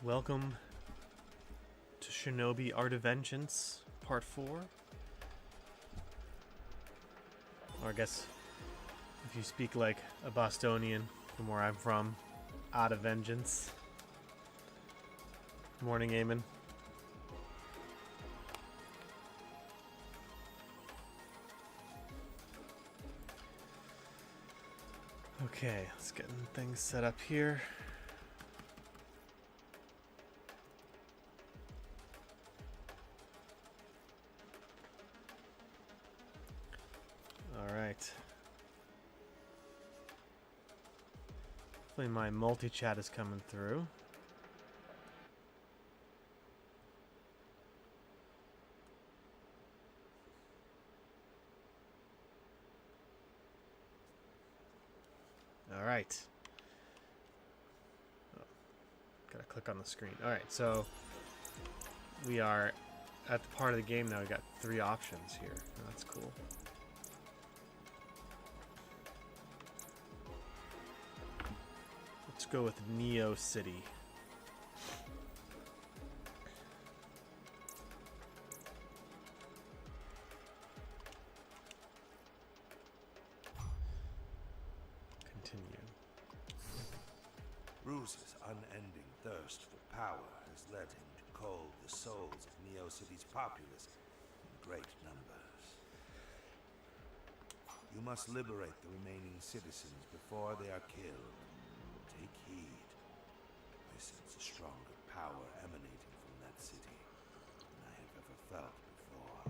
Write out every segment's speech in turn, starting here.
Welcome to Shinobi Art of Vengeance, Part 4. Or I guess, if you speak like a Bostonian from where I'm from, Art of Vengeance. Morning, Eamon. Okay, let's get things set up here. Alright. Hopefully my multi-chat is coming through. Alright. Oh, gotta click on the screen. Alright, so we are at the part of the game now. We got 3 options here. Oh, that's cool. Let's go with Neo City. Continue. Bruce's unending thirst for power has led him to cull the souls of Neo City's populace in great numbers. You must liberate the remaining citizens before they are killed. Take heed. I sense a stronger power emanating from that city than I have ever felt before.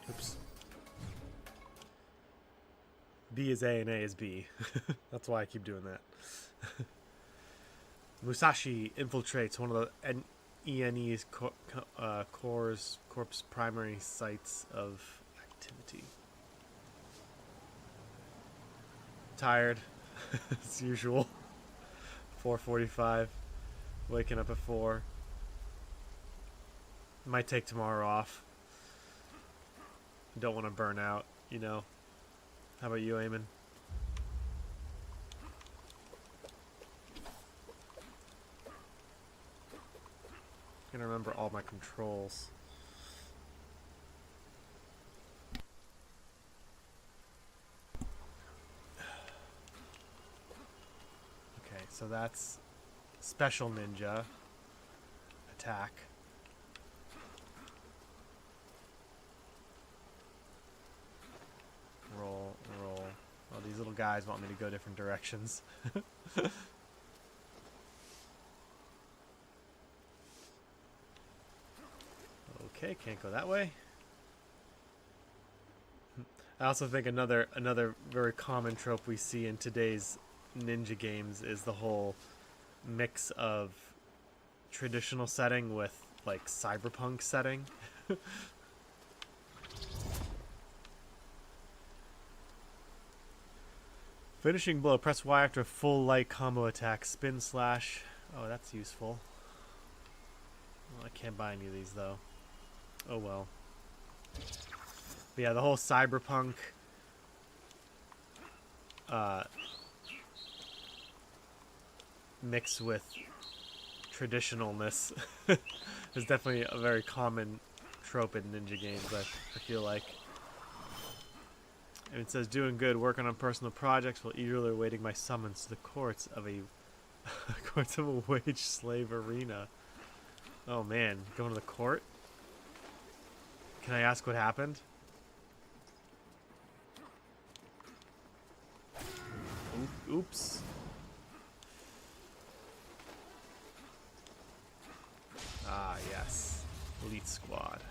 Oops. B is A and A is B. That's why I keep doing that. Musashi infiltrates one of the ENE's corp's primary sites of activity. Tired, as usual. 4:45. Waking up at 4. Might take tomorrow off. Don't want to burn out, you know. How about you, Eamon? I'm gonna remember all my controls. Okay, so that's special ninja attack. Roll, roll. Oh, these little guys want me to go different directions. Okay, can't go that way. I also think another very common trope we see in today's ninja games is the whole mix of traditional setting with like cyberpunk setting. Finishing blow. Press Y after a full light combo attack. Spin slash. Oh, that's useful. Well, I can't buy any of these though. Oh well. But yeah, the whole cyberpunk mix with traditionalness is definitely a very common trope in ninja games, I feel like. And it says, doing good, working on personal projects while eagerly awaiting my summons to the courts of a wage slave arena. Oh man, going to the court? Can I ask what happened? Oops. Ah, yes. Elite Squad.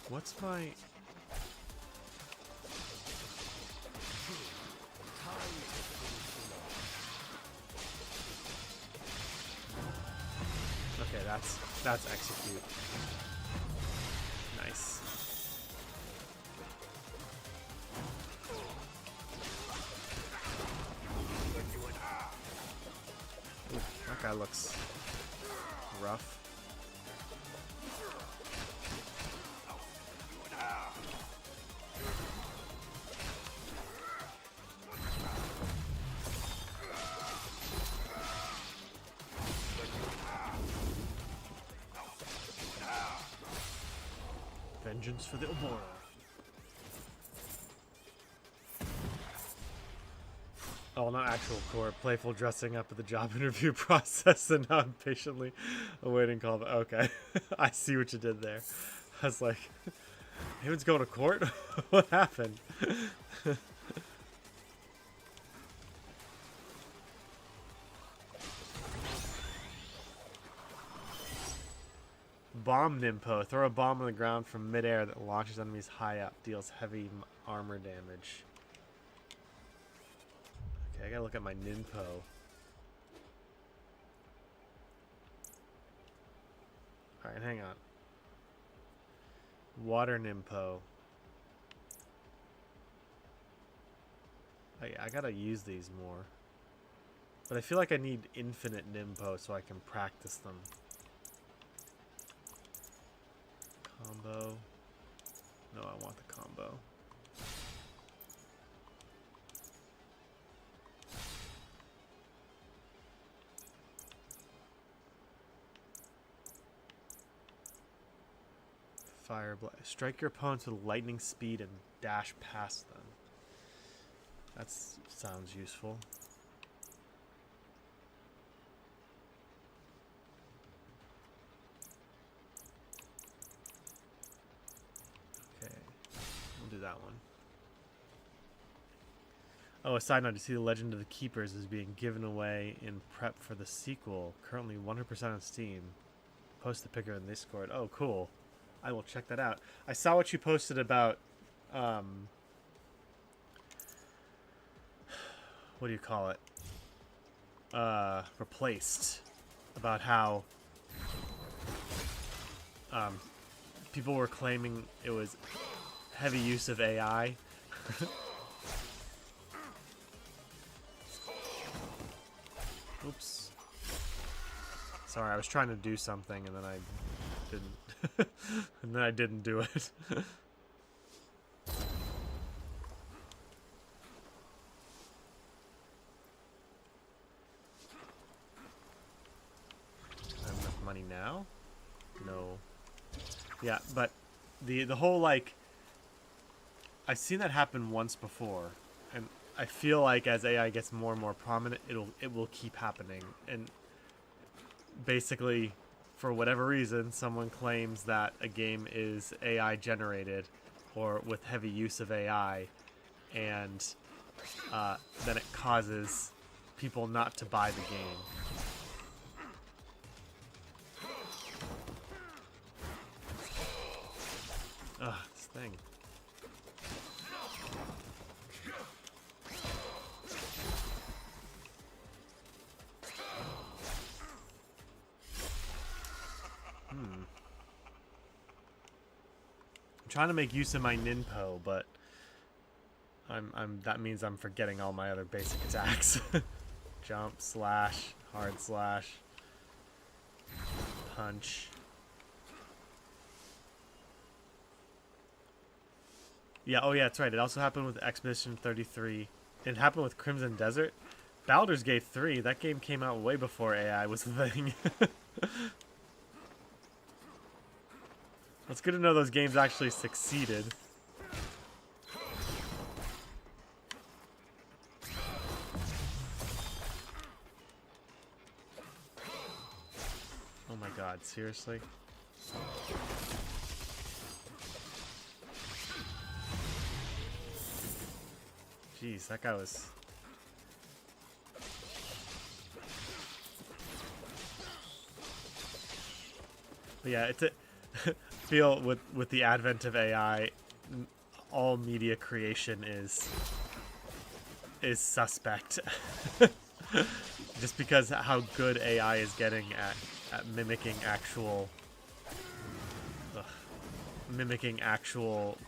What's my... Okay, that's execute. Nice. guy looks rough. Vengeance for the Obora. Oh, not actual court. Playful dressing up at the job interview process, and now I'm patiently awaiting call. Okay, I see what you did there. I was like, Haven's going to court? What happened? Bomb Nimpo. Throw a bomb on the ground from midair that launches enemies high up. Deals heavy armor damage. Okay, I gotta look at my Ninpo. Alright, hang on. Water Nimpo. I gotta use these more. But I feel like I need infinite Nimpo so I can practice them. Combo. No, I want the combo. Fire blast. Strike your opponents with lightning speed and dash past them. That sounds useful. Okay, we'll do that one. Oh, a side note, you see the Legend of the Keepers is being given away in prep for the sequel. Currently 100% on Steam. Post the picture in Discord. Oh, cool. I will check that out. I saw what you posted about, what do you call it? Replaced. About how, people were claiming it was heavy use of AI. Oops. Sorry, I was trying to do something and then I didn't. And then I didn't do it. I have enough money now? No. Yeah, but the whole, like, I've seen that happen once before, and I feel like as AI gets more and more prominent, it will keep happening. And basically, for whatever reason, someone claims that a game is AI generated or with heavy use of AI, and then it causes people not to buy the game. Ugh, this thing. I'm trying to make use of my Ninpo, but that means I'm forgetting all my other basic attacks. Jump, slash, hard slash, punch. Yeah, oh yeah, that's right. It also happened with Expedition 33. It happened with Crimson Desert. Baldur's Gate 3, that game came out way before AI was the thing. It's good to know those games actually succeeded. Oh my god, seriously? Jeez, that guy was... But yeah, it's a... feel with the advent of AI, all media creation is suspect. Just because how good AI is getting at mimicking actual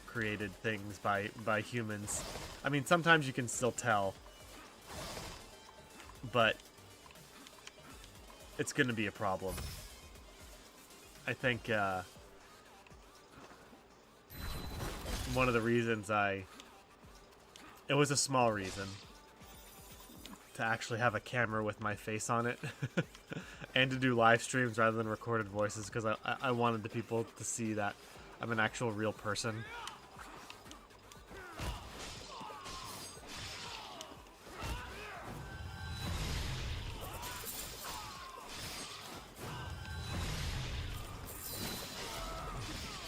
created things by humans. I mean, sometimes you can still tell, but it's going to be a problem. I think one of the reasons it was a small reason to actually have a camera with my face on it and to do live streams rather than recorded voices, because I wanted the people to see that I'm an actual real person.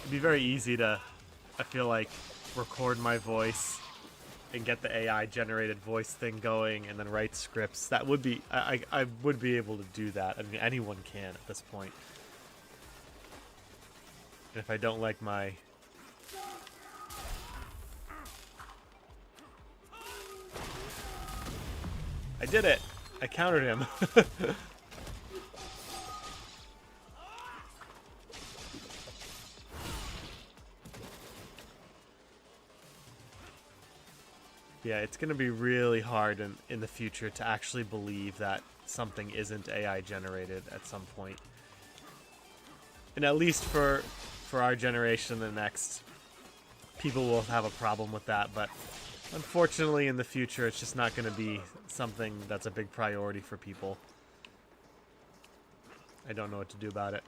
It'd be very easy to, I feel like, record my voice and get the AI generated voice thing going and then write scripts. That would be, I would be able to do that. I mean, anyone can at this point. And if I don't like my... I did it! I countered him. Yeah, it's going to be really hard in the future to actually believe that something isn't AI generated at some point. And at least for our generation, the next, people will have a problem with that. But unfortunately, in the future, it's just not going to be something that's a big priority for people. I don't know what to do about it.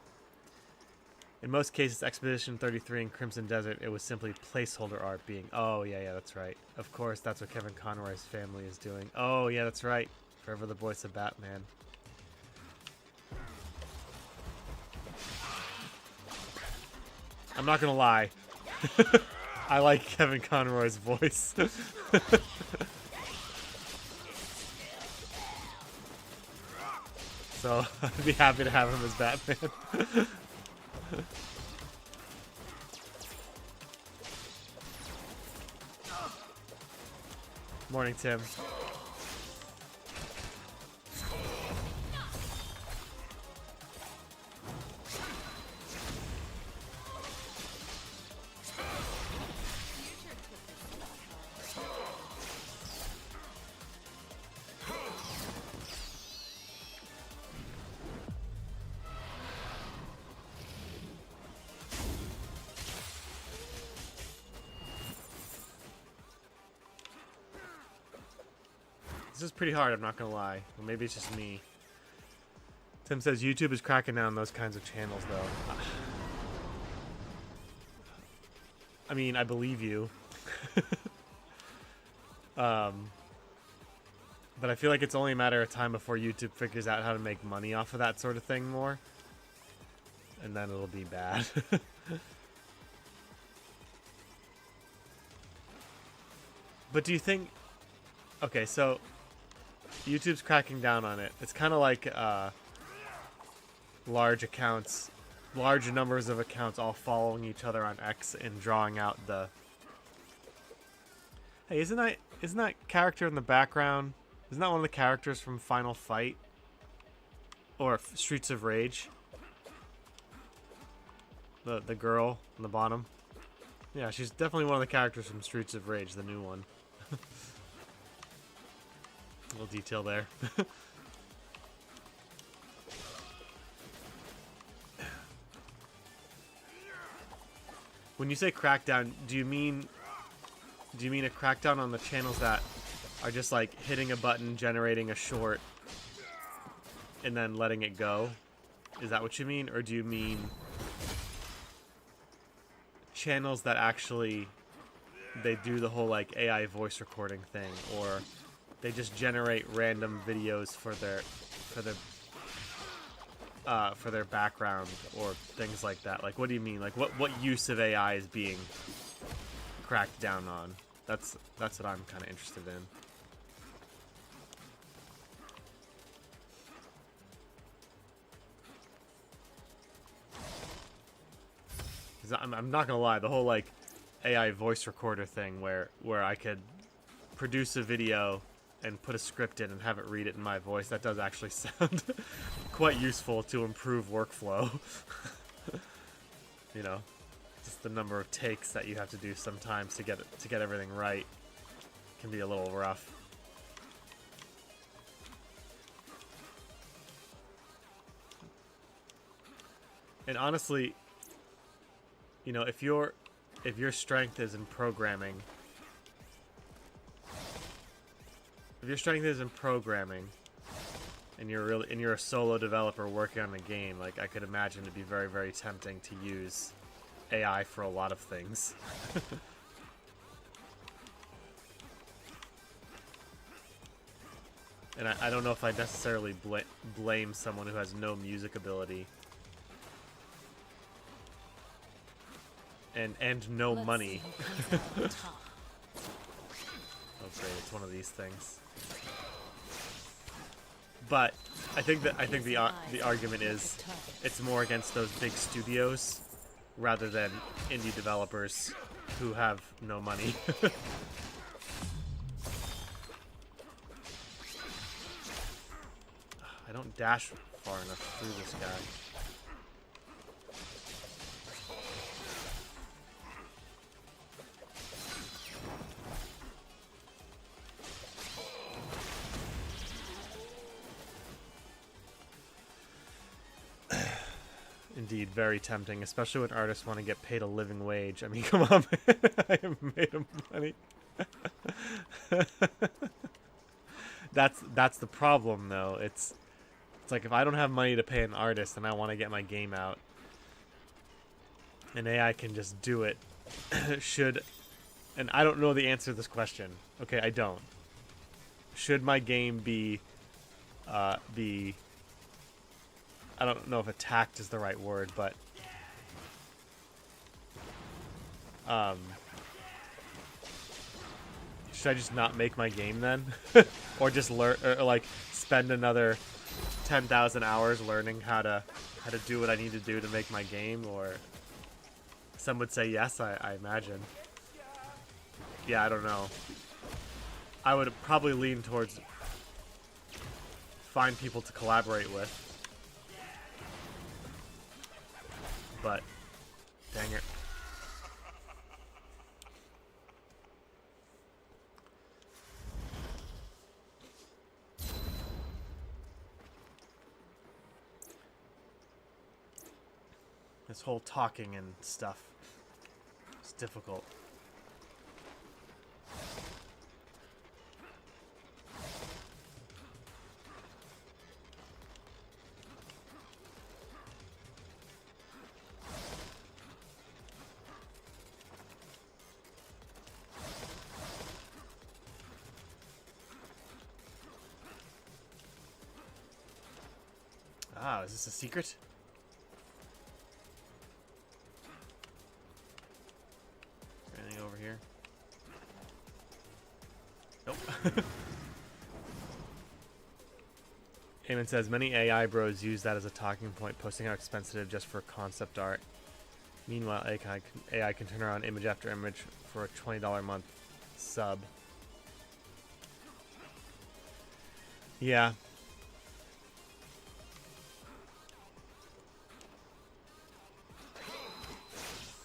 In most cases, Expedition 33 and Crimson Desert, it was simply placeholder art being... Oh, yeah, that's right. Of course, that's what Kevin Conroy's family is doing. Oh, yeah, that's right. Forever the voice of Batman. I'm not gonna lie. I like Kevin Conroy's voice. So, I'd be happy to have him as Batman. Morning, Tim. This is pretty hard, I'm not gonna lie. Or maybe it's just me. Tim says YouTube is cracking down on those kinds of channels, though. I mean, I believe you. But I feel like it's only a matter of time before YouTube figures out how to make money off of that sort of thing more. And then it'll be bad. But do you think... Okay, so... YouTube's cracking down on it. It's kind of like large accounts, large numbers of accounts all following each other on X and drawing out the... Hey, isn't that character in the background? Isn't that one of the characters from Final Fight? Or Streets of Rage? The girl on the bottom? Yeah, she's definitely one of the characters from Streets of Rage, the new one. Little detail there. When you say crackdown, do you mean a crackdown on the channels that are just like hitting a button, generating a short, and then letting it go? Is that what you mean? Or do you mean channels that actually they do the whole like AI voice recording thing, or they just generate random videos for their background or things like that? Like, what do you mean? Like, what use of AI is being cracked down on? That's what I'm kind of interested in. 'Cause I'm not gonna lie, the whole like AI voice recorder thing where I could produce a video and put a script in and have it read it in my voice, that does actually sound quite useful to improve workflow. You know, just the number of takes that you have to do sometimes to get everything right can be a little rough. And honestly, you know, if your strength is in programming, and you're a solo developer working on a game, like I could imagine it'd be very, very tempting to use AI for a lot of things. And I don't know if I necessarily blame someone who has no music ability and no money. Oh great, it's one of these things. But I think the argument is it's more against those big studios rather than indie developers who have no money. I don't dash far enough through this guy. Indeed, very tempting, especially when artists want to get paid a living wage. I mean, come on, man. I have made them money. That's the problem, though. It's like if I don't have money to pay an artist and I want to get my game out, and AI can just do it, and I don't know the answer to this question. Okay, I don't. Should my game be I don't know if attacked is the right word, but should I just not make my game then? Or just learn, or like spend another 10,000 hours learning how to do what I need to do to make my game? Or some would say yes, I imagine. Yeah, I don't know. I would probably lean towards find people to collaborate with. But, dang it. This whole talking and stuff is difficult. Ah, is this a secret? Anything over here? Nope. Eamon says, many AI bros use that as a talking point, posting how expensive it is just for concept art. Meanwhile, AI can turn around image after image for a $20 a month sub. Yeah.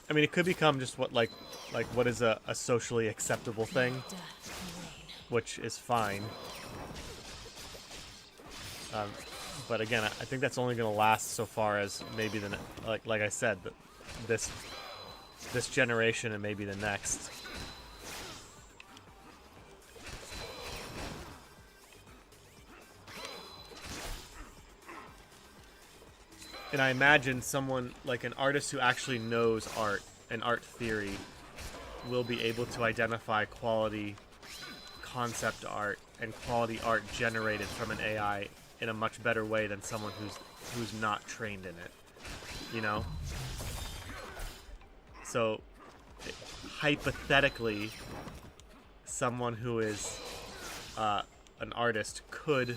I mean, it could become just what what is a socially acceptable thing, which is fine. But again, I think that's only going to last so far as maybe like I said, this generation and maybe the next. And I imagine someone, like an artist who actually knows art and art theory, will be able to identify quality concept art and quality art generated from an AI in a much better way than someone who's not trained in it. You know? So, hypothetically, someone who is an artist could...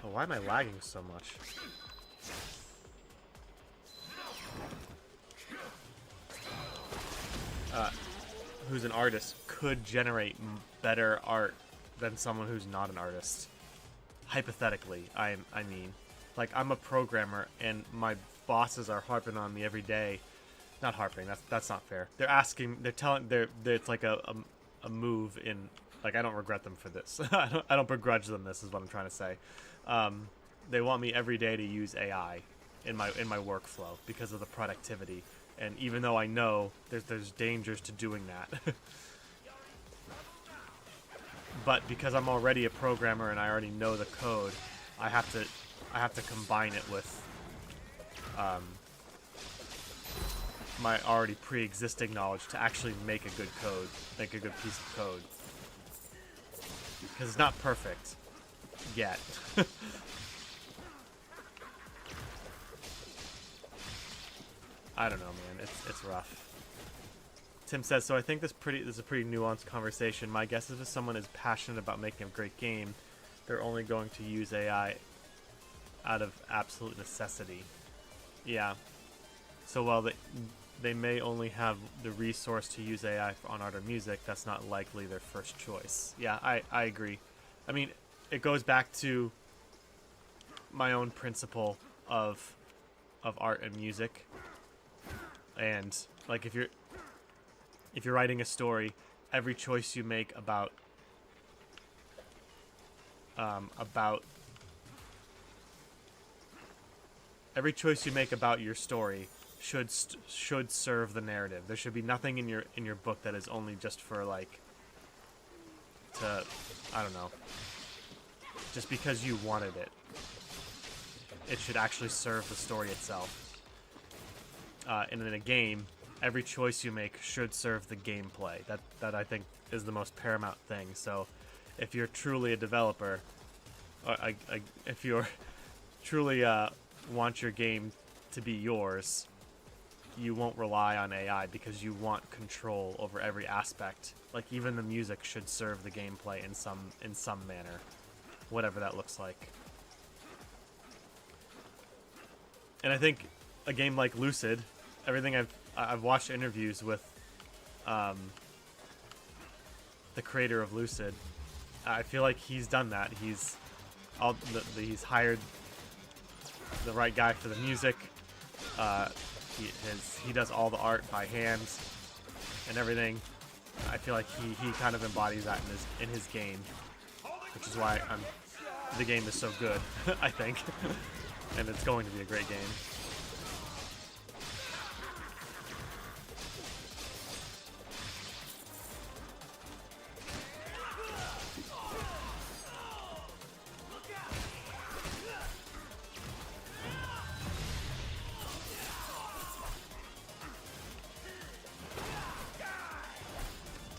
Oh, why am I lagging so much? Who's an artist could generate better art than someone who's not an artist. Hypothetically, I mean. Like, I'm a programmer, and my bosses are harping on me every day. Not harping, that's not fair. They're asking, it's like a move in, like, I don't regret them for this. I don't begrudge them this, is what I'm trying to say. They want me every day to use AI. in my workflow because of the productivity. And even though I know there's dangers to doing that, but because I'm already a programmer and I already know the code, I have to combine it with my already pre-existing knowledge to actually make a good piece of code. Because it's not perfect yet. I don't know, man. It's rough. Tim says, so I think this is a pretty nuanced conversation. My guess is if someone is passionate about making a great game, they're only going to use AI out of absolute necessity. Yeah. So while they may only have the resource to use AI on art or music, that's not likely their first choice. Yeah, I agree. I mean, it goes back to my own principle of art and music. And like if you're writing a story, every choice you make about every choice you make about your story should serve the narrative. There should be nothing in your book that is only just for like I don't know, just because you wanted it. It should actually serve the story itself. And in a game, every choice you make should serve the gameplay. That I think is the most paramount thing. So, if you're truly a developer, if you're truly want your game to be yours, you won't rely on AI because you want control over every aspect. Like even the music should serve the gameplay in some manner, whatever that looks like. And I think a game like Lucid, everything I've watched interviews with the creator of Lucid, I feel like he's done that. He's hired the right guy for the music. He does all the art by hand and everything. I feel like he kind of embodies that in his game, which is why the game is so good. I think, and it's going to be a great game.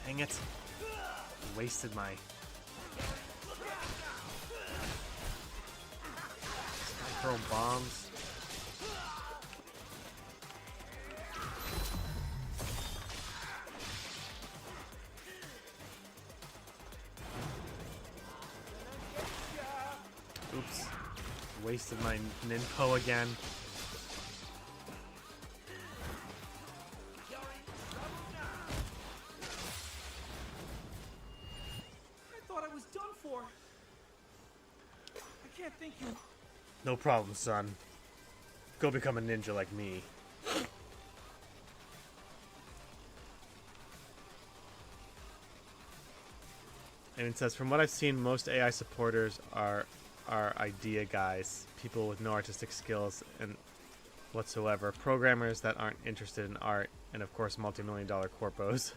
Dang it. Wasted my... Throwing bombs. Oops. Wasted my ninpo again. No problem, son. Go become a ninja like me. And it says, from what I've seen, most AI supporters are idea guys, people with no artistic skills and whatsoever, programmers that aren't interested in art, and of course multi-million-dollar corpos.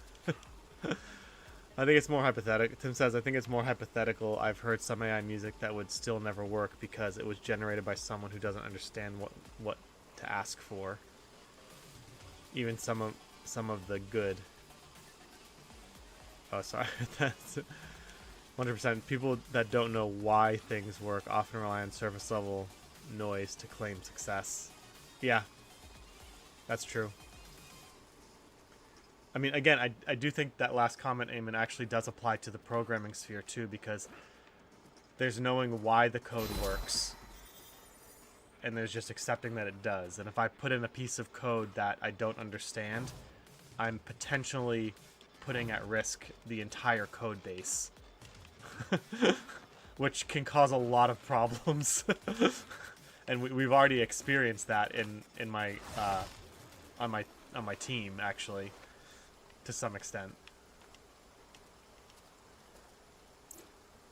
I think it's more hypothetical. Tim says, I think it's more hypothetical. I've heard some AI music that would still never work because it was generated by someone who doesn't understand what to ask for. Even some of the good. Oh, sorry. That's 100%. People that don't know why things work often rely on surface level noise to claim success. Yeah, that's true. I mean, again, I do think that last comment, Eamon, actually does apply to the programming sphere too, because there's knowing why the code works, and there's just accepting that it does. And if I put in a piece of code that I don't understand, I'm potentially putting at risk the entire code base, which can cause a lot of problems. And we've already experienced that in my on my team, actually, to some extent.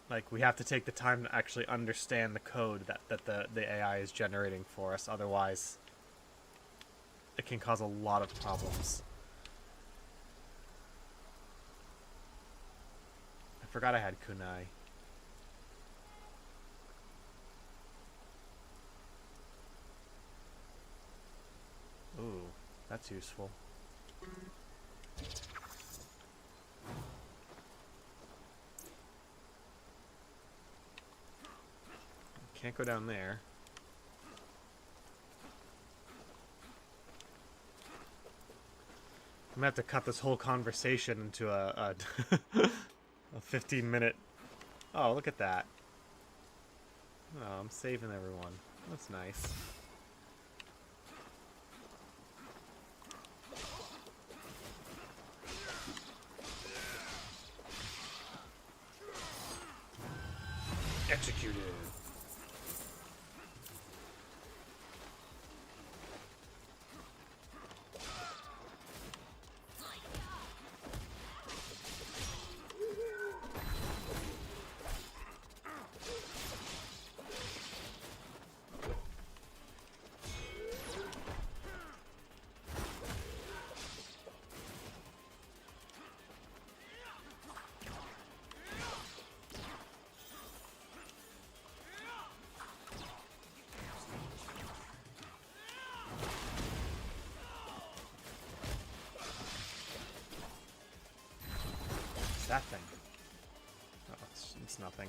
Like, we have to take the time to actually understand the code that the AI is generating for us. Otherwise, it can cause a lot of problems. I forgot I had kunai. Ooh, that's useful. Can't go down there. I'm gonna have to cut this whole conversation into a 15-minute. Oh, look at that. Oh, I'm saving everyone. That's nice. Executed. That thing. Oh, it's nothing.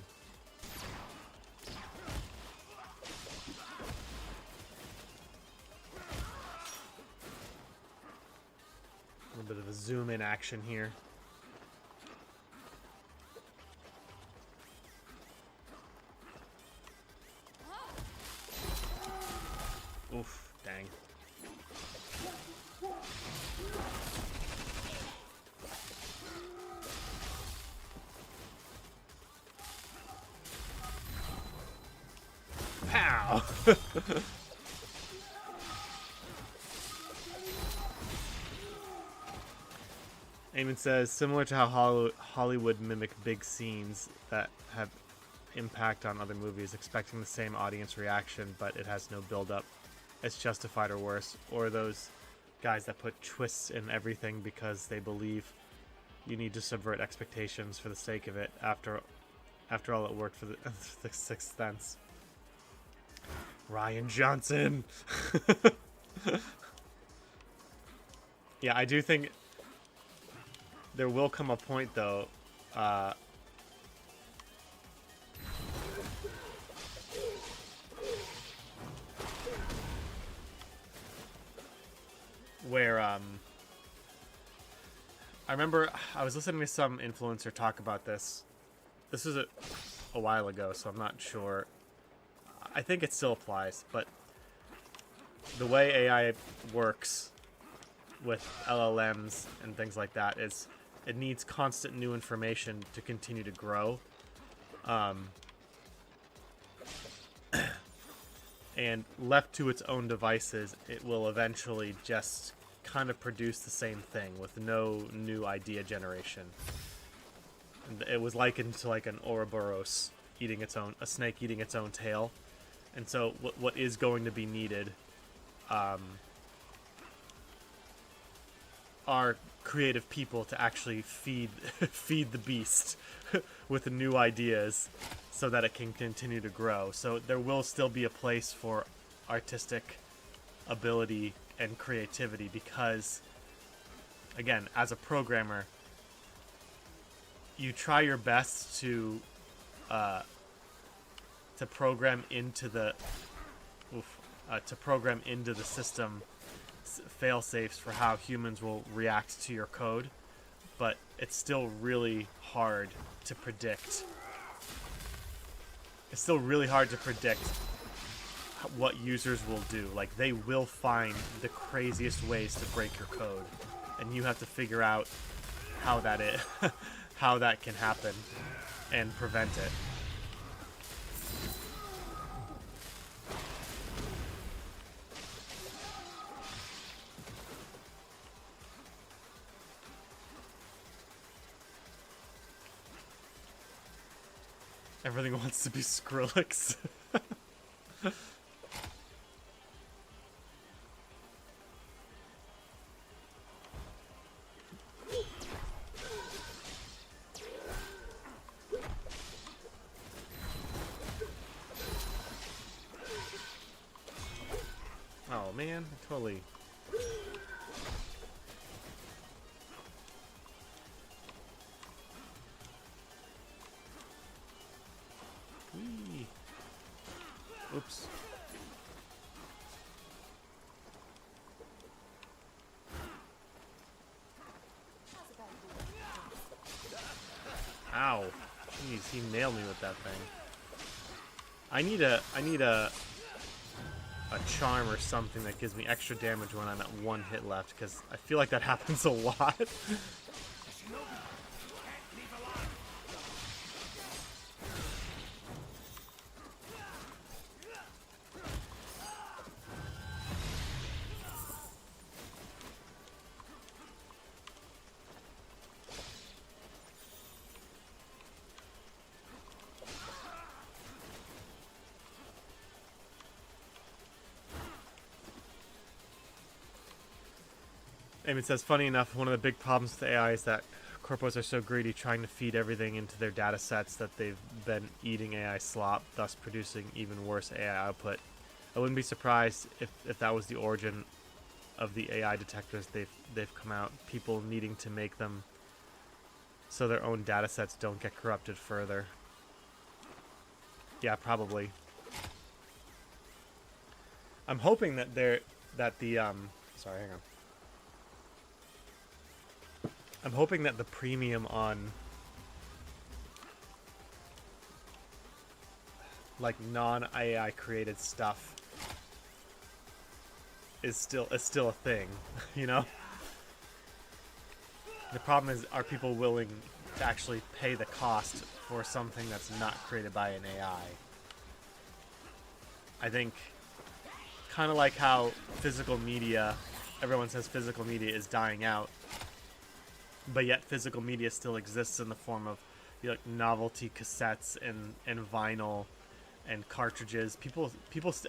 A little bit of a zoom in action here. Oof, dang. Pow! Eamon says, similar to how Hollywood mimicked big scenes that have impact on other movies, expecting the same audience reaction, but it has no build-up. It's justified or worse. Or those guys that put twists in everything because they believe you need to subvert expectations for the sake of it. After all, it worked for the Sixth Sense. Ryan Johnson! Yeah, I do think there will come a point, though, where, I remember I was listening to some influencer talk about this. This was a while ago, so I'm not sure. I think it still applies, but the way AI works with LLMs and things like that is it needs constant new information to continue to grow. And left to its own devices, it will eventually just kind of produce the same thing with no new idea generation. And it was likened to like an Ouroboros eating its own, a snake eating its own tail. And so what is going to be needed are creative people to actually feed the beast with the new ideas so that it can continue to grow. So there will still be a place for artistic ability and creativity because, again, as a programmer, you try your best to program into the system fail safes for how humans will react to your code, but it's still really hard to predict. It's still really hard to predict what users will do. Like, they will find the craziest ways to break your code, and you have to figure out how that how that can happen and prevent it. Everything wants to be Skrillex. Oh man, totally. Whee. Oops. Ow. Jeez, he nailed me with that thing. I need a charm or something that gives me extra damage when I'm at 1 hit left, because I feel like that happens a lot. It says, funny enough, one of the big problems with AI is that corpos are so greedy, trying to feed everything into their data sets, that they've been eating AI slop, thus producing even worse AI output. I wouldn't be surprised if that was the origin of the AI detectors they've come out, people needing to make them so their own data sets don't get corrupted further. Yeah, probably. I'm hoping that sorry, hang on. I'm hoping that the premium on like non-AI created stuff is still a thing, you know? The problem is, are people willing to actually pay the cost for something that's not created by an AI? I think kind of like how physical media, everyone says physical media is dying out, but yet physical media still exists in the form of, you know, like novelty cassettes and vinyl and cartridges. People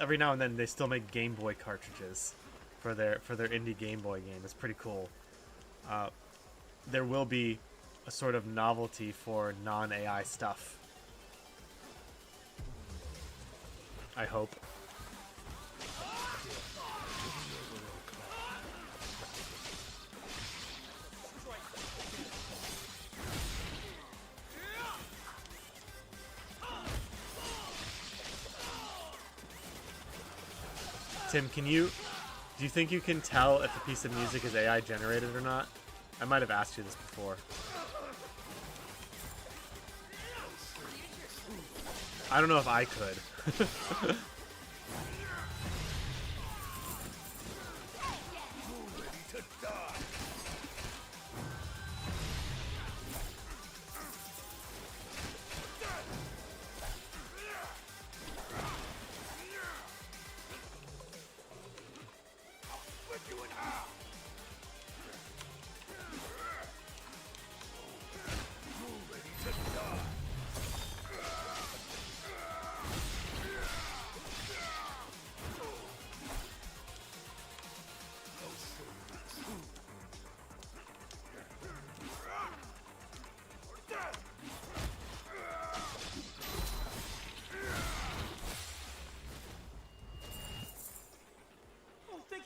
every now and then they still make Game Boy cartridges for their indie Game Boy game. It's pretty cool. There will be a sort of novelty for non-AI stuff, I hope. Tim, do you think you can tell if a piece of music is AI generated or not? I might have asked you this before. I don't know if I could.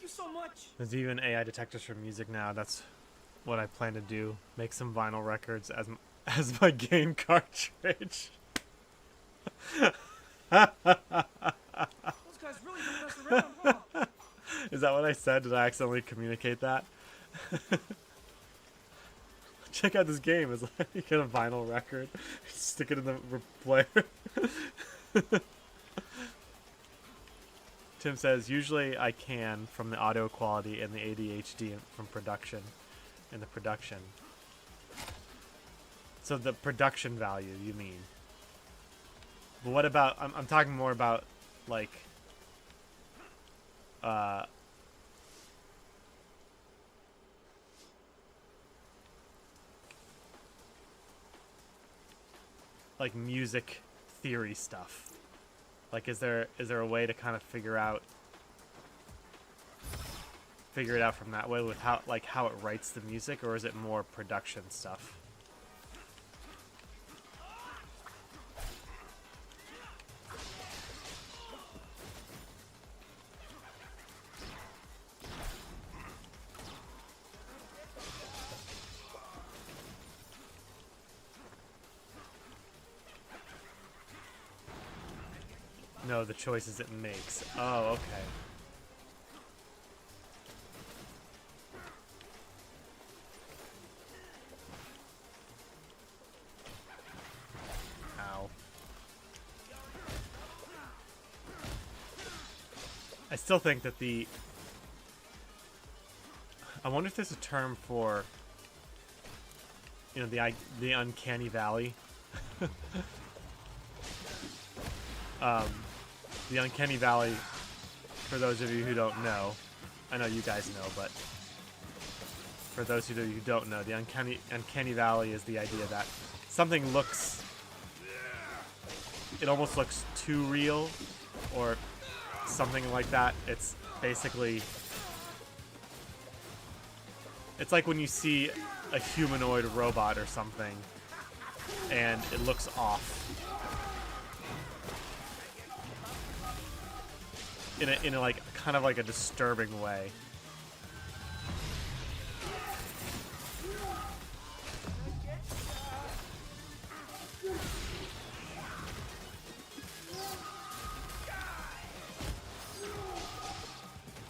So much. There's even AI detectors for music now. That's what I plan to do. Make some vinyl records as my game cartridge. Those guys really don't mess around, huh? Is that what I said? Did I accidentally communicate that? Check out this game. It's like you get a vinyl record, stick it in the player. Tim says, usually I can from the audio quality and the ADHD from production. In the production. So the production value, you mean. But what about, I'm talking more about, like music theory stuff. Like, is there a way to kind of figure it out from that way with how it writes the music, or is it more production stuff? No, the choices it makes. Oh, okay. Ow. I still think that I wonder if there's a term for, you know, the uncanny valley. The uncanny valley, for those of you who don't know, I know you guys know, but for those of you who don't know, the uncanny valley is the idea that something it almost looks too real, or something like that. It's basically, it's like when you see a humanoid robot or something, and it looks off. In a like kind of like a disturbing way.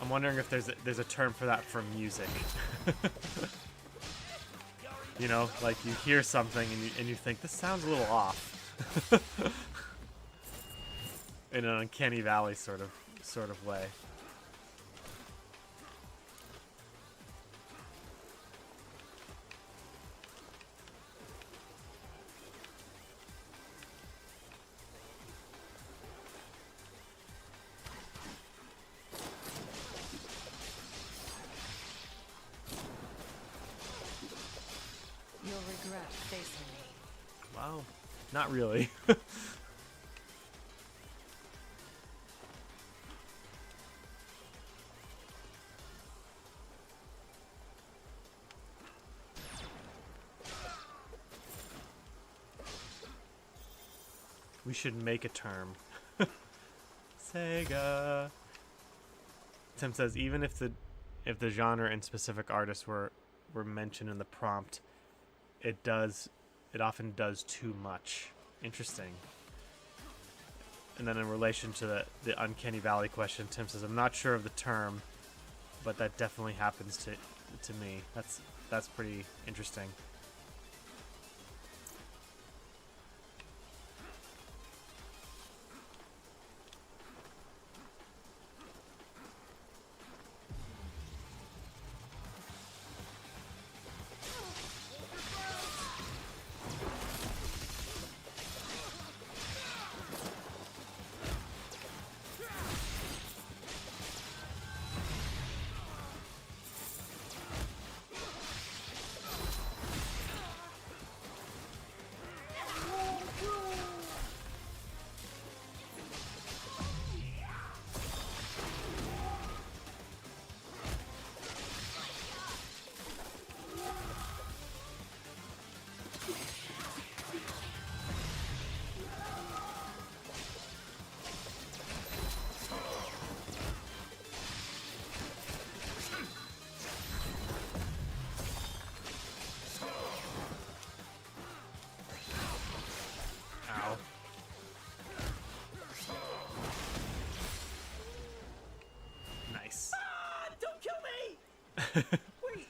I'm wondering if there's a term for that for music. You know, like you hear something and you think this sounds a little off. In an uncanny valley sort of way. You'll regret facing me. Wow, not really. We should make a term. Sega. Tim says even if the genre and specific artists were mentioned in the prompt, it often does too much. Interesting. And then in relation to the uncanny valley question, Tim says I'm not sure of the term, but that definitely happens to me. That's pretty interesting. Ow. Nice. Ah, don't kill me! Wait,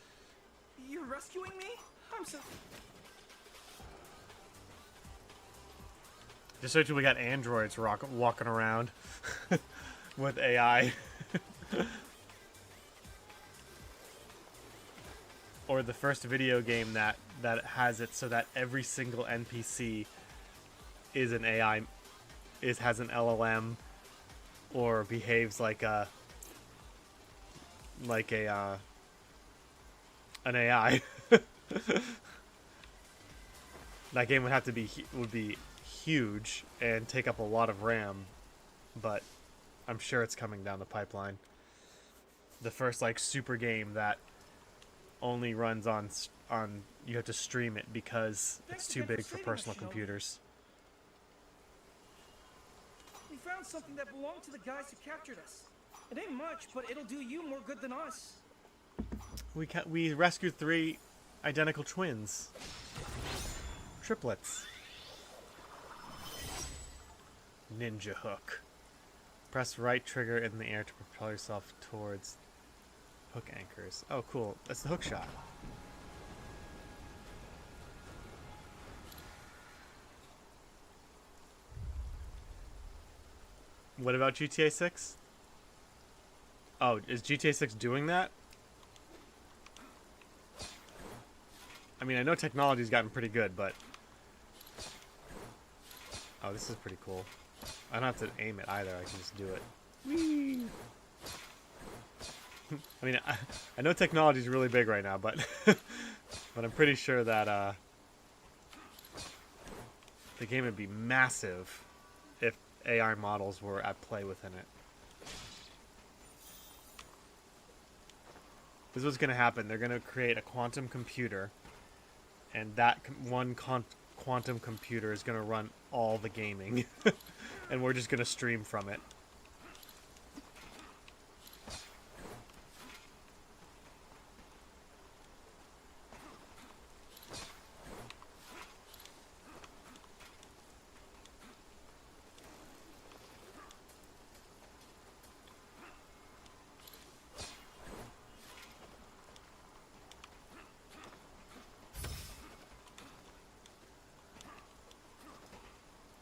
you're rescuing me? I'm so... Just so we got androids walking around with AI. Or the first video game that has it so that every single NPC is an AI, has an LLM, or behaves like an AI. That game would be huge and take up a lot of RAM, but I'm sure it's coming down the pipeline. The first like super game that only runs on you have to stream it because it's too big for personal computers. We found something that belonged to the guys who captured us. It ain't much, but it'll do you more good than us. We rescued 3 identical twins. Triplets. Ninja hook. Press right trigger in the air to propel yourself towards hook anchors. Oh, cool. That's the hook shot. What about GTA 6? Oh, is GTA 6 doing that? I mean, I know technology's gotten pretty good, but... Oh, this is pretty cool. I don't have to aim it either, I can just do it. Whee! I mean, I know technology's really big right now, but... but I'm pretty sure that, the game would be massive if AI models were at play within it. This is what's going to happen. They're going to create a quantum computer, and that one quantum computer is going to run all the gaming, and we're just going to stream from it.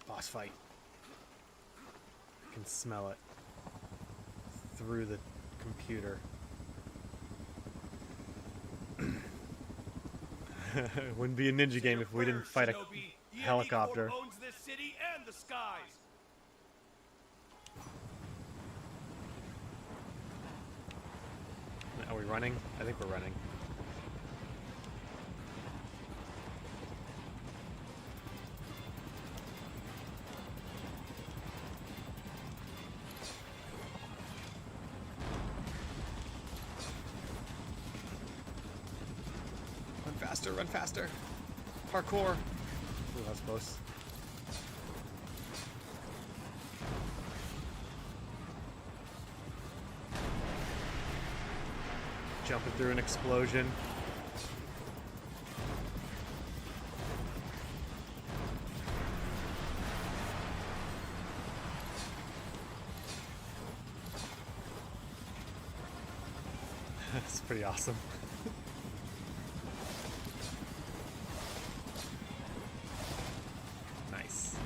Boss fight. I can smell it through the computer. It wouldn't be a ninja game if we didn't fight a helicopter. Owns this city and the skies. Are we running? I think we're running. Run faster. Parkour. Ooh, that's close. Jumping through an explosion. That's pretty awesome. Nice.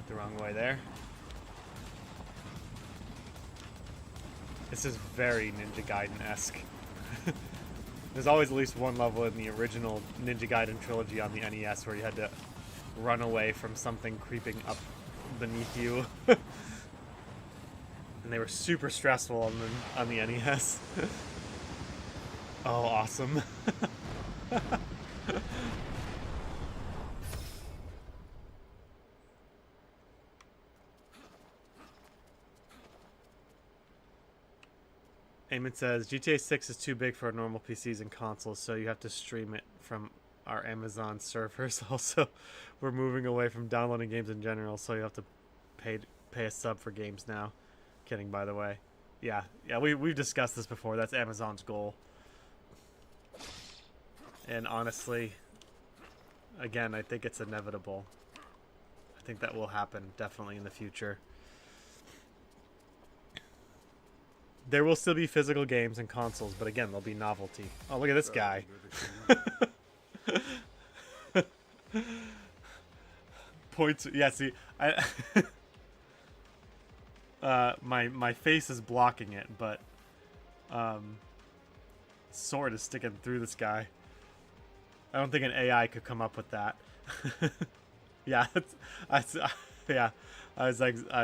The wrong way there. This is very Ninja Gaiden-esque. There's always at least one level in the original Ninja Gaiden trilogy on the NES where you had to run away from something creeping up beneath you. And they were super stressful on the NES. Oh, awesome. Eamon says, GTA 6 is too big for normal PCs and consoles, so you have to stream it from our Amazon servers. Also, we're moving away from downloading games in general, so you have to pay a sub for games now. Kidding, by the way. Yeah, we've discussed this before. That's Amazon's goal. And honestly, again, I think it's inevitable. I think that will happen definitely in the future. There will still be physical games and consoles, but again, there'll be novelty. Oh, look at this guy. Points. Yeah, see, my face is blocking it, but sword is sticking through this guy. I don't think an AI could come up with that. Yeah, yeah. I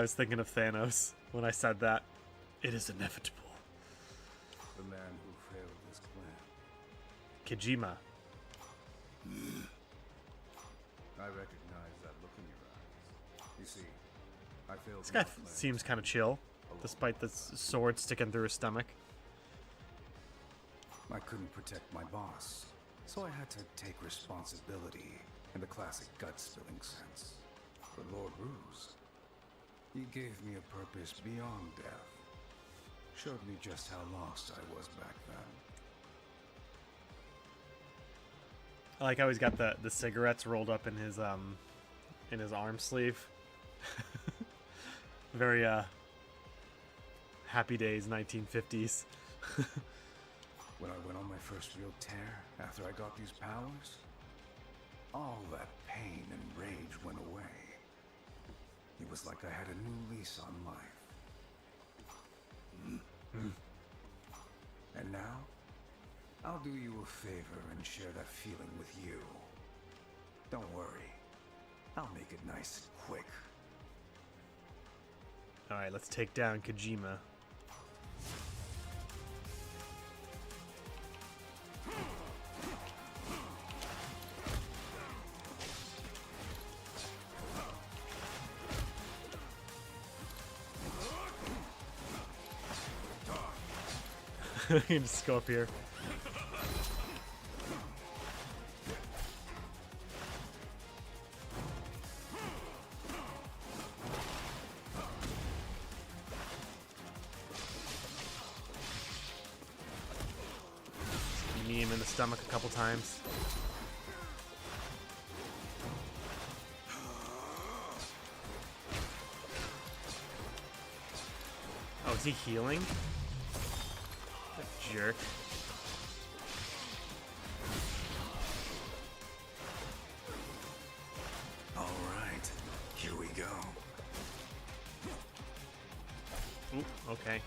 was thinking of Thanos when I said that. It is inevitable. The man who failed his clan. Kojima. I recognize that look in your eyes. You see, I failed. This guy my clan seems kind of chill, despite the sword sticking through his stomach. I couldn't protect my boss, so I had to take responsibility in the classic gut-spilling sense. But Lord Ruse, he gave me a purpose beyond death. Showed me just how lost I was back then. I like how he's got the cigarettes rolled up in his arm sleeve. Very Happy Days 1950s. When I went on my first real tear after I got these powers, all that pain and rage went away. It was like I had a new lease on life. And now, I'll do you a favor and share that feeling with you. Don't worry, I'll make it nice and quick. Alright, let's take down Kojima. You can just go up here. Knee him in the stomach a couple times. Oh, is he healing? That jerk. All right, here we go. Ooh, okay.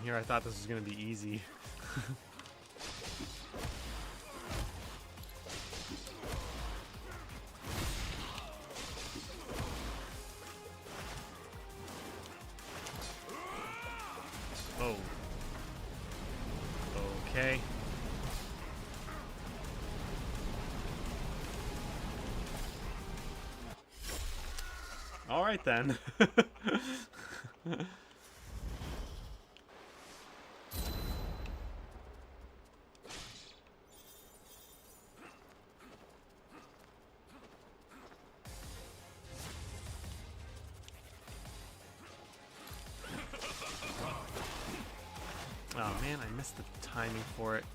Here I thought this was gonna be easy. Oh. Okay. All right then. Oh man, I missed the timing for it.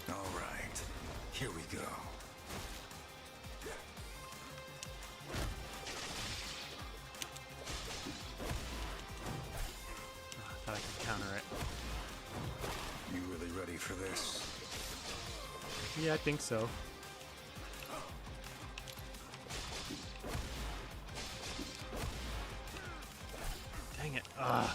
All right, here we go. I thought I could counter it. You really ready for this? Yeah, I think so. Dang it. Ugh.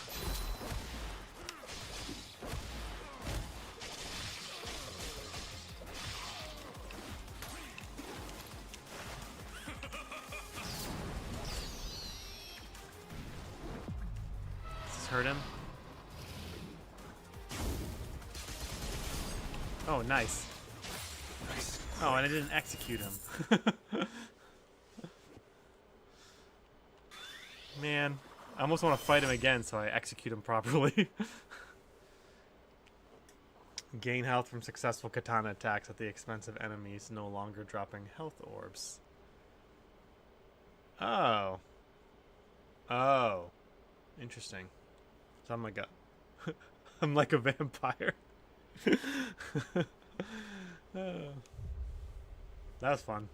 Does this hurt him? Oh, nice. Nice. Oh, and I didn't execute him. Man, I almost want to fight him again so I execute him properly. Gain health from successful katana attacks at the expense of enemies, no longer dropping health orbs. Oh. Oh. Interesting. So I'm like a I'm like a vampire. Oh. That was fun.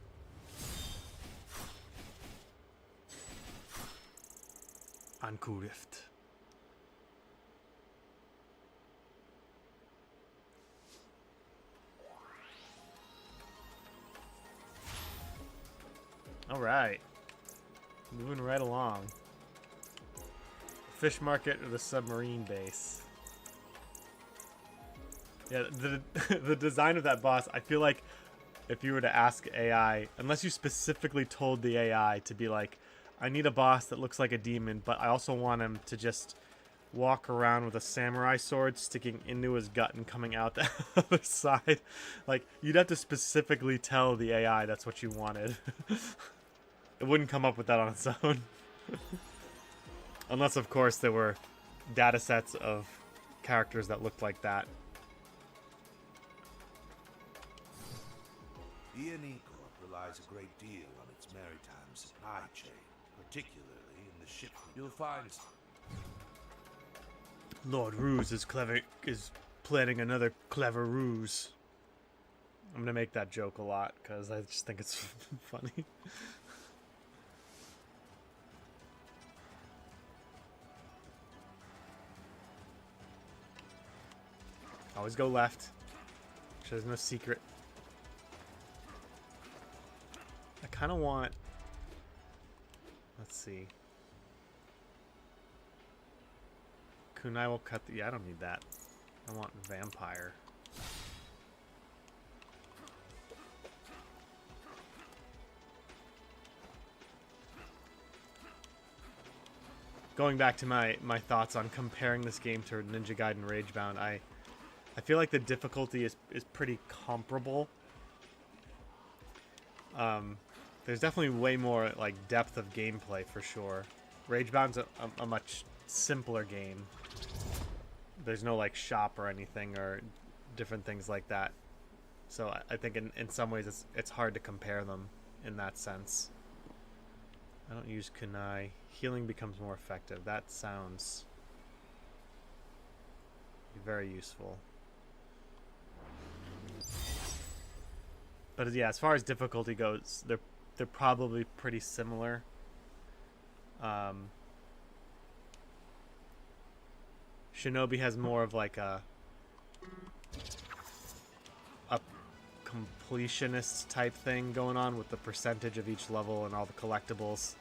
Anku Rift. Alright. Moving right along. Fish market or the submarine base. Yeah, the design of that boss, I feel like if you were to ask AI, unless you specifically told the AI to be like, I need a boss that looks like a demon, but I also want him to just walk around with a samurai sword sticking into his gut and coming out the other side. Like, you'd have to specifically tell the AI that's what you wanted. It wouldn't come up with that on its own. Unless, of course, there were data sets of characters that looked like that. E&E Corp relies a great deal on its maritime supply chain, particularly in the ship. You'll find Lord Ruse is planning another clever ruse. I'm gonna make that joke a lot because I just think it's funny. Always go left. There's no secret. I kind of want... Let's see. Kunai will cut the... Yeah, I don't need that. I want vampire. Going back to my thoughts on comparing this game to Ninja Gaiden Ragebound, I feel like the difficulty is pretty comparable. There's definitely way more like depth of gameplay for sure. Ragebound's a much simpler game. There's no like shop or anything or different things like that. So I think in some ways it's hard to compare them in that sense. I don't use kunai. Healing becomes more effective. That sounds very useful. But yeah, as far as difficulty goes, they're probably pretty similar. Shinobi has more of like a completionist type thing going on with the percentage of each level and all the collectibles.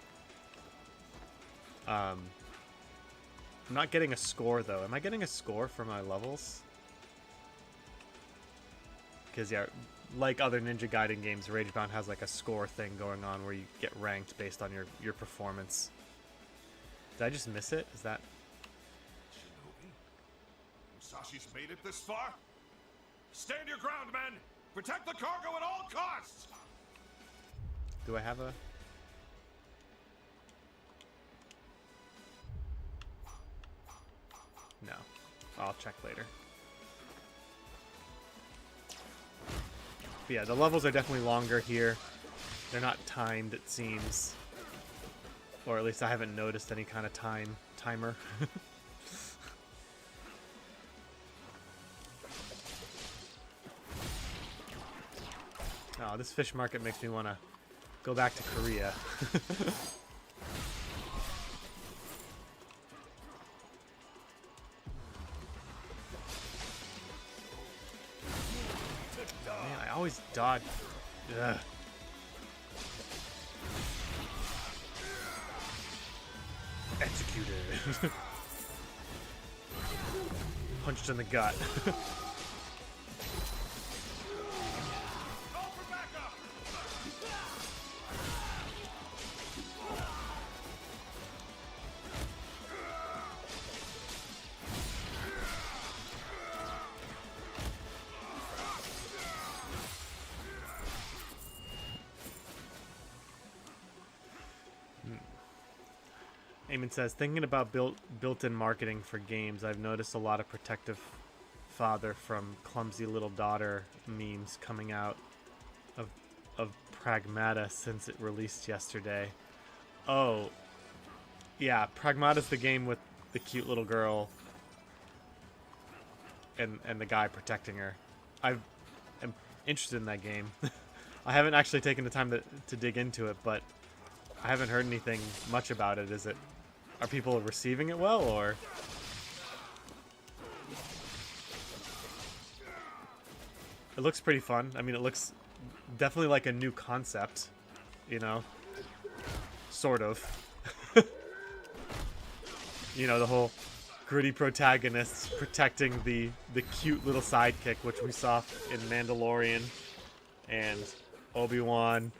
I'm not getting a score though. Am I getting a score for my levels? Because yeah, like other Ninja Gaiden games, Ragebound has like a score thing going on where you get ranked based on your performance. Did I just miss it? Is that... Shinobi? Musashi's made it this far? Stand your ground, men! Protect the cargo at all costs! Do I have a... No. I'll check later. But yeah, the levels are definitely longer here. They're not timed, it seems. Or at least I haven't noticed any kind of timer. Oh, this fish market makes me want to go back to Korea. Man, I always dodge. Ugh. Executed. Punched in the gut. Eamon says, thinking about built-in marketing for games, I've noticed a lot of protective father from clumsy little daughter memes coming out of Pragmata since it released yesterday. Oh, yeah, Pragmata's the game with the cute little girl and the guy protecting her. I am interested in that game. I haven't actually taken the time to dig into it, but I haven't heard anything much about it. Are people receiving it well, or? It looks pretty fun. I mean, it looks definitely like a new concept, you know? Sort of. You know, the whole gritty protagonists protecting the cute little sidekick, which we saw in Mandalorian and Obi-Wan.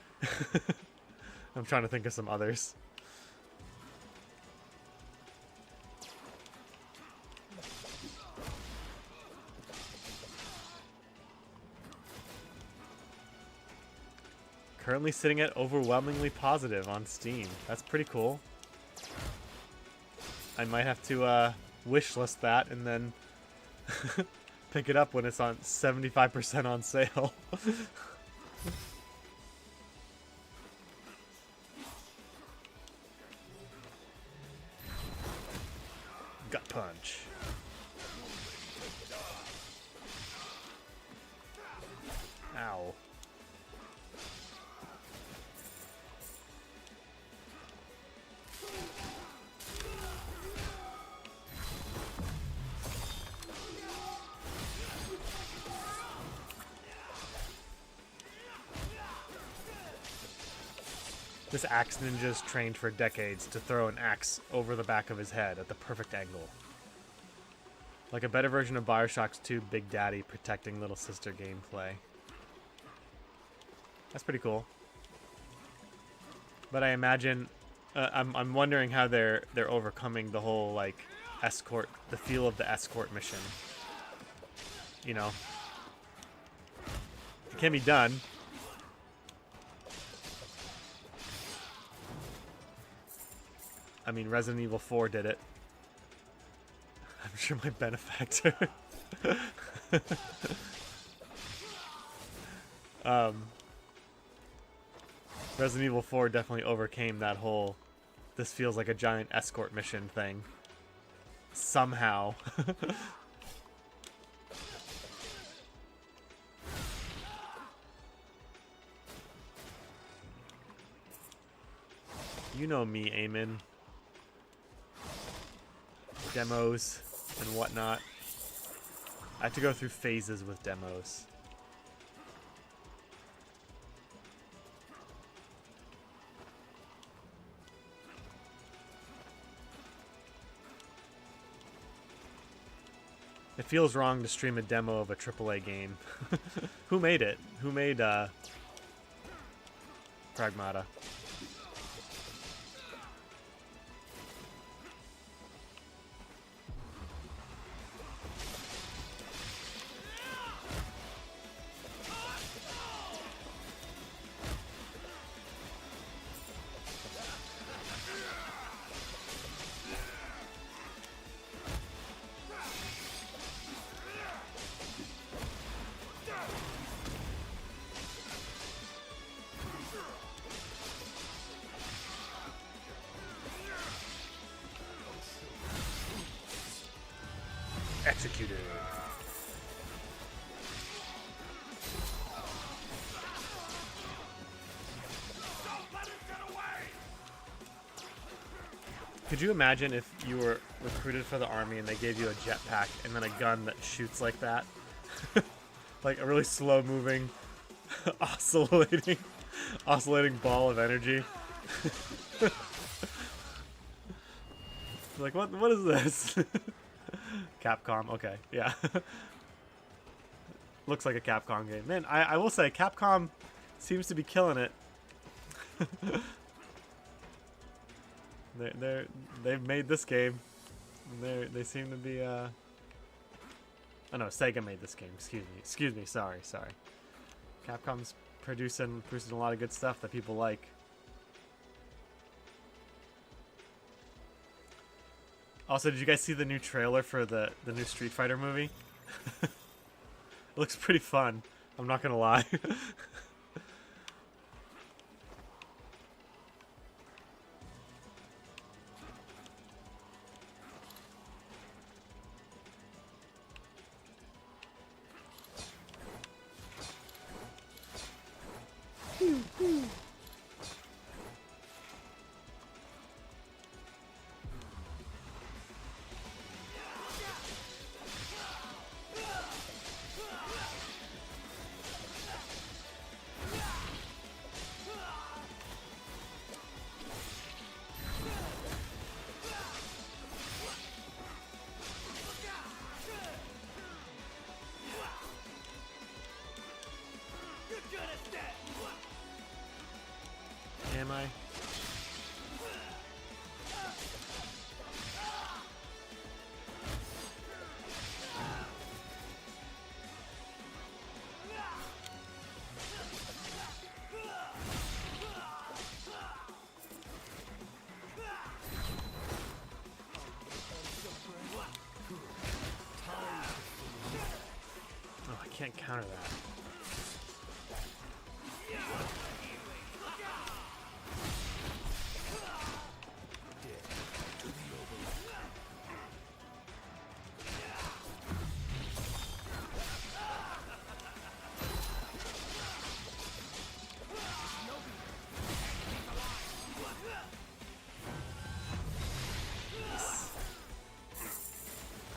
I'm trying to think of some others. Currently sitting at overwhelmingly positive on Steam. That's pretty cool. I might have to wishlist that and then pick it up when it's on 75% on sale. Gut punch. Ow. This axe ninja's trained for decades to throw an axe over the back of his head at the perfect angle. Like a better version of Bioshock's 2 Big Daddy protecting little sister gameplay. That's pretty cool. But I imagine, I'm wondering how they're overcoming the whole like escort, the feel of the escort mission. You know, it can be done. I mean, Resident Evil 4 did it. I'm sure my benefactor. Resident Evil 4 definitely overcame that whole this feels like a giant escort mission thing. Somehow. You know me, Eamon. Demos and whatnot. I have to go through phases with demos. It feels wrong to stream a demo of a AAA game. Who made it? Who made Pragmata? Executed. Could you imagine if you were recruited for the army and they gave you a jetpack and then a gun that shoots like that? Like a really slow moving, oscillating ball of energy. Like, what is this? Capcom, okay, yeah. Looks like a Capcom game. Man, I will say, Capcom seems to be killing it. They've made this game. They seem to be, oh no, Sega made this game, excuse me, sorry. Capcom's producing a lot of good stuff that people like. Also, did you guys see the new trailer for the new Street Fighter movie? It looks pretty fun. I'm not gonna lie. Am I? Oh, I can't counter that.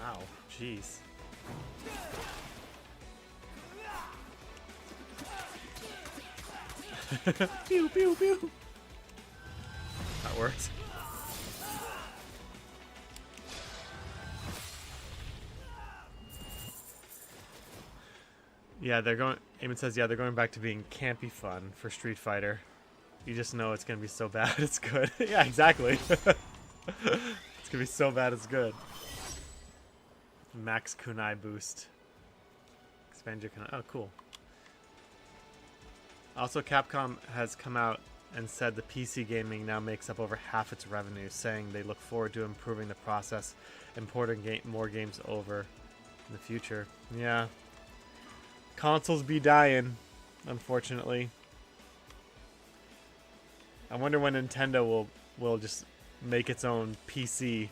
Ow, jeez. Pew pew pew. That worked. Yeah, they're going. Eamon says, yeah, they're going back to being campy fun for Street Fighter. You just know it's gonna be so bad it's good. Yeah, exactly. It's gonna be so bad it's good. Max kunai boost. Expand your kunai. Oh, cool. Also, Capcom has come out and said the PC gaming now makes up over half its revenue, saying they look forward to improving the process and porting more games over in the future. Yeah. Consoles be dying, unfortunately. I wonder when Nintendo will just make its own PC.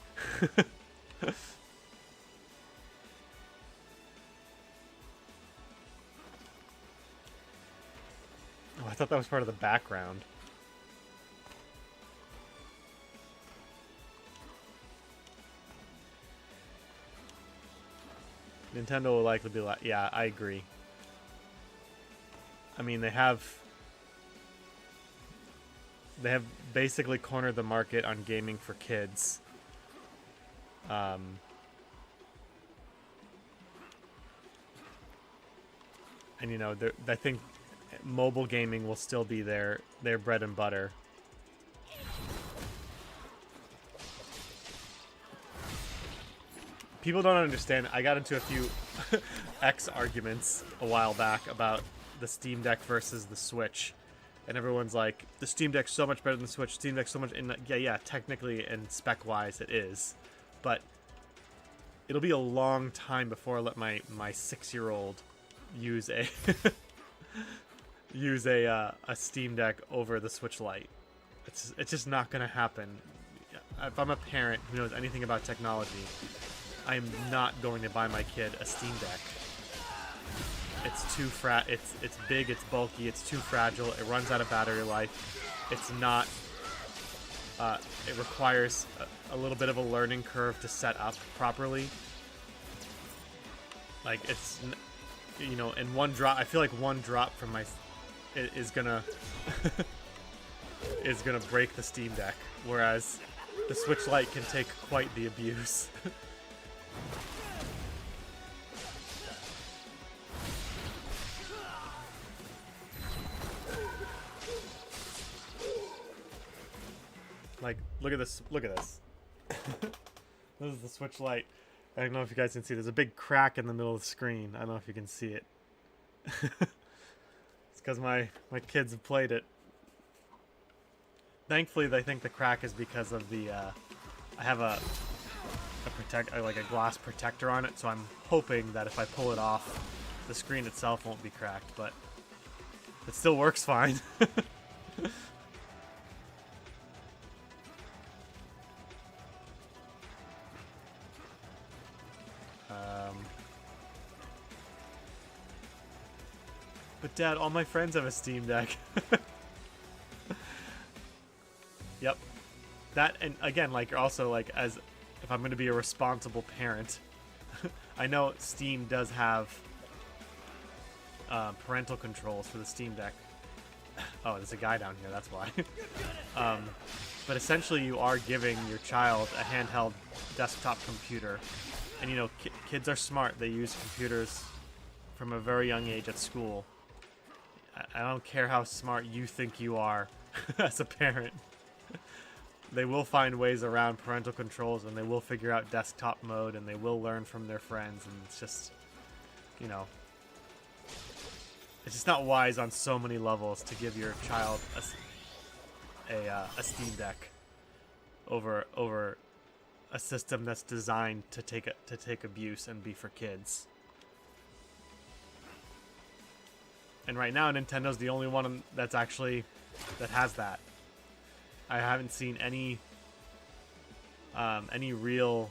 Oh, I thought that was part of the background. Nintendo will likely be like, yeah, I agree. I mean, they have basically cornered the market on gaming for kids. And you know, I think mobile gaming will still be their bread and butter. People don't understand. I got into a few X arguments a while back about the Steam Deck versus the Switch, and everyone's like, the Steam Deck's so much better than the Switch. Steam Deck's so much. And yeah, technically and spec wise it is, but it'll be a long time before I let my 6-year-old use a use a Steam Deck over the Switch Lite. It's just not gonna happen. If I'm a parent who knows anything about technology, I'm not going to buy my kid a Steam Deck. It's too it's big, it's bulky, it's too fragile, it runs out of battery life. It's not it requires a little bit of a learning curve to set up properly. Like, it's, you know, in one drop, I feel like one drop from my is gonna is gonna break the Steam Deck, whereas the Switch Lite can take quite the abuse. Like, look at this. Look at this. This is the Switch Lite. I don't know if you guys can see. There's a big crack in the middle of the screen. I don't know if you can see it. It's because my kids have played it. Thankfully, I think the crack is because of the... I have like a glass protector on it, so I'm hoping that if I pull it off, the screen itself won't be cracked, but it still works fine. But Dad, all my friends have a Steam Deck. Yep. That, and again, like, also, like, as if I'm going to be a responsible parent, I know Steam does have parental controls for the Steam Deck. Oh, there's a guy down here, that's why. But essentially you are giving your child a handheld desktop computer. And, you know, kids are smart. They use computers from a very young age at school. I don't care how smart you think you are as a parent. They will find ways around parental controls, and they will figure out desktop mode, and they will learn from their friends, and it's just, you know, it's just not wise on so many levels to give your child a Steam Deck over a system that's designed to take abuse and be for kids. And right now, Nintendo's the only one that has that. I haven't seen any real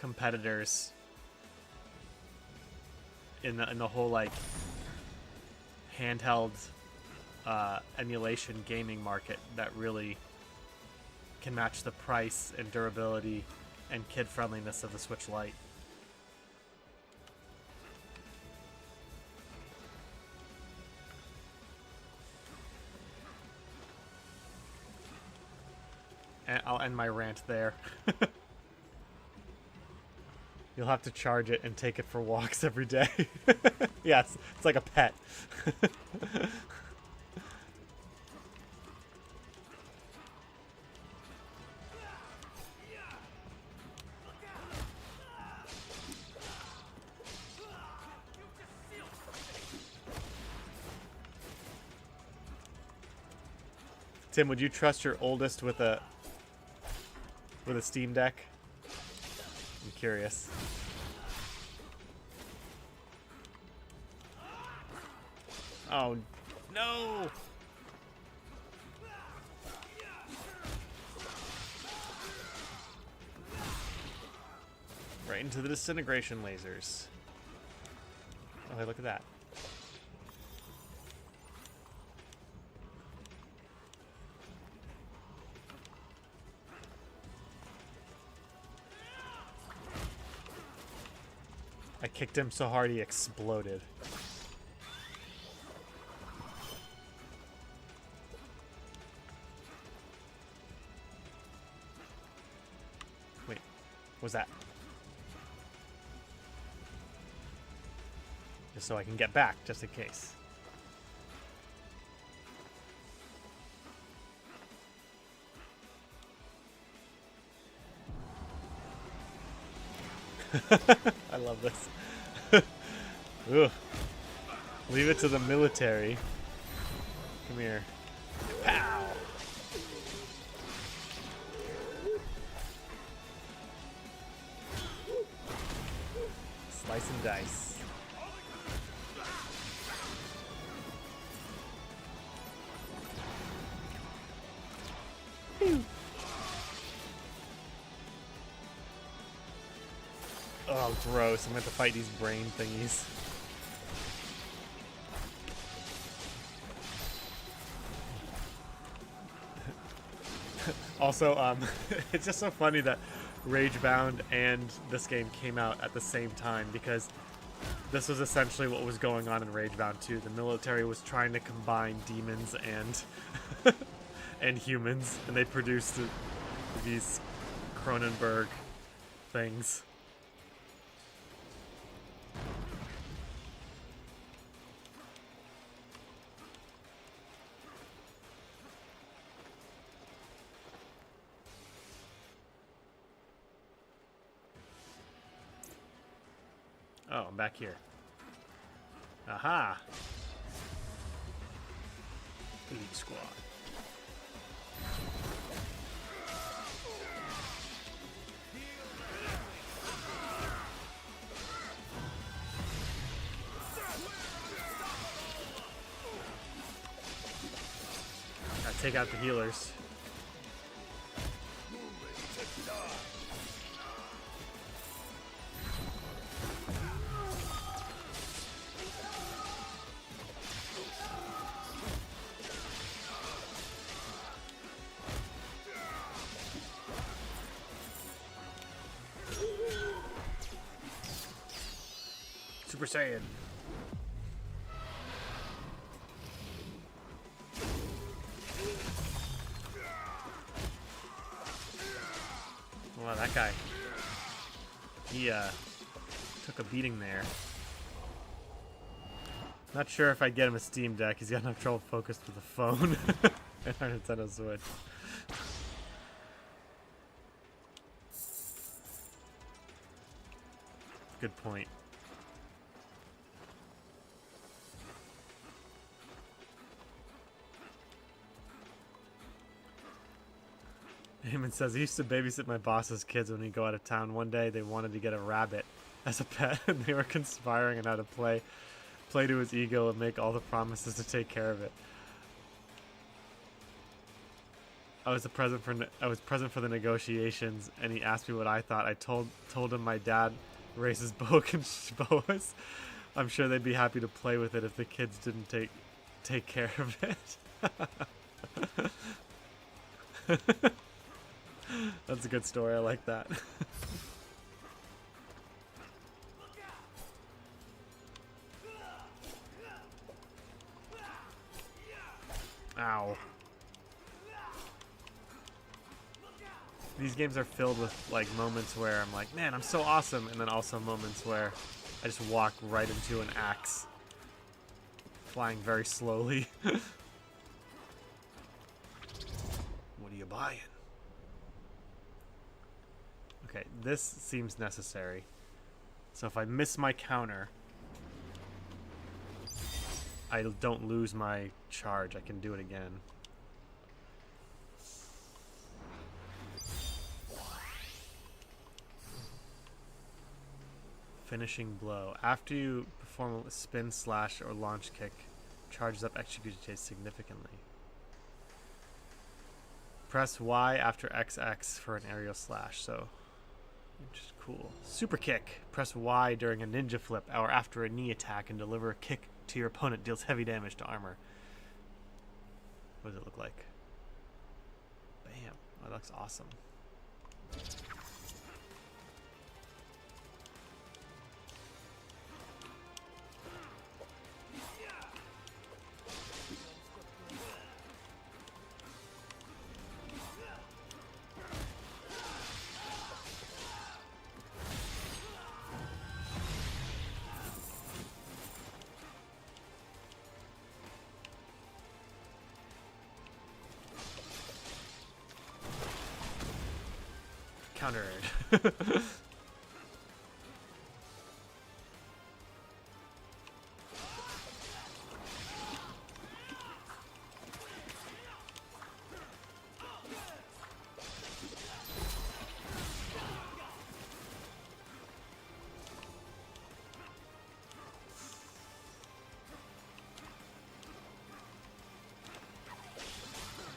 competitors in the whole, like, handheld emulation gaming market that really can match the price and durability and kid friendliness of the Switch Lite. And I'll end my rant there. You'll have to charge it and take it for walks every day. Yes, it's like a pet. Tim, would you trust your oldest with a Steam Deck? I'm curious. Oh, no! Right into the disintegration lasers. Oh, hey, look at that. I kicked him so hard he exploded. Wait, what was that? Just so I can get back, just in case. I love this. Ugh. Leave it to the military. Come here. Pow! Slice and dice. Pew. Oh, gross. I'm going to have to fight these brain thingies. Also, it's just so funny that Ragebound and this game came out at the same time, because this was essentially what was going on in Ragebound 2. The military was trying to combine demons and and humans, and they produced these Cronenberg things. Oh, I'm back here. Aha! Elite Squad. take out the healers. Super Saiyan. Wow, that guy. He took a beating there. Not sure if I'd get him a Steam Deck. He's got enough trouble focused with a phone and our Nintendo Switch. Good point. Eamon says, I used to babysit my boss's kids when we go out of town. One day they wanted to get a rabbit as a pet, and they were conspiring on how to play to his ego and make all the promises to take care of it. I was present for the negotiations, and he asked me what I thought. I told him my dad races boas. I'm sure they'd be happy to play with it if the kids didn't take care of it. That's a good story. I like that. Ow. These games are filled with like moments where I'm like, man, I'm so awesome, and then also moments where I just walk right into an axe flying very slowly. What are you buying? Okay, this seems necessary. So if I miss my counter, I don't lose my charge. I can do it again. Finishing blow. After you perform a spin, slash, or launch kick, charges up execution significantly. Press Y after XX for an aerial slash. So, which is cool. Super kick. Press Y during a ninja flip or after a knee attack and deliver a kick to your opponent. Deals heavy damage to armor. What does it look like? Bam. Oh, that looks awesome. Countered.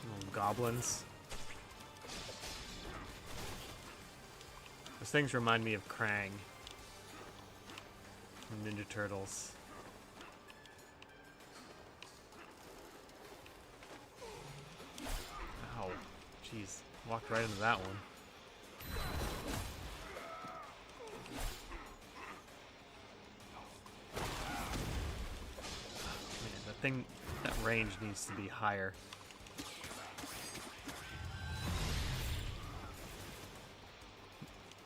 Little goblins. Those things remind me of Krang from Ninja Turtles. Ow. Jeez. Walked right into that one. Man, that range needs to be higher.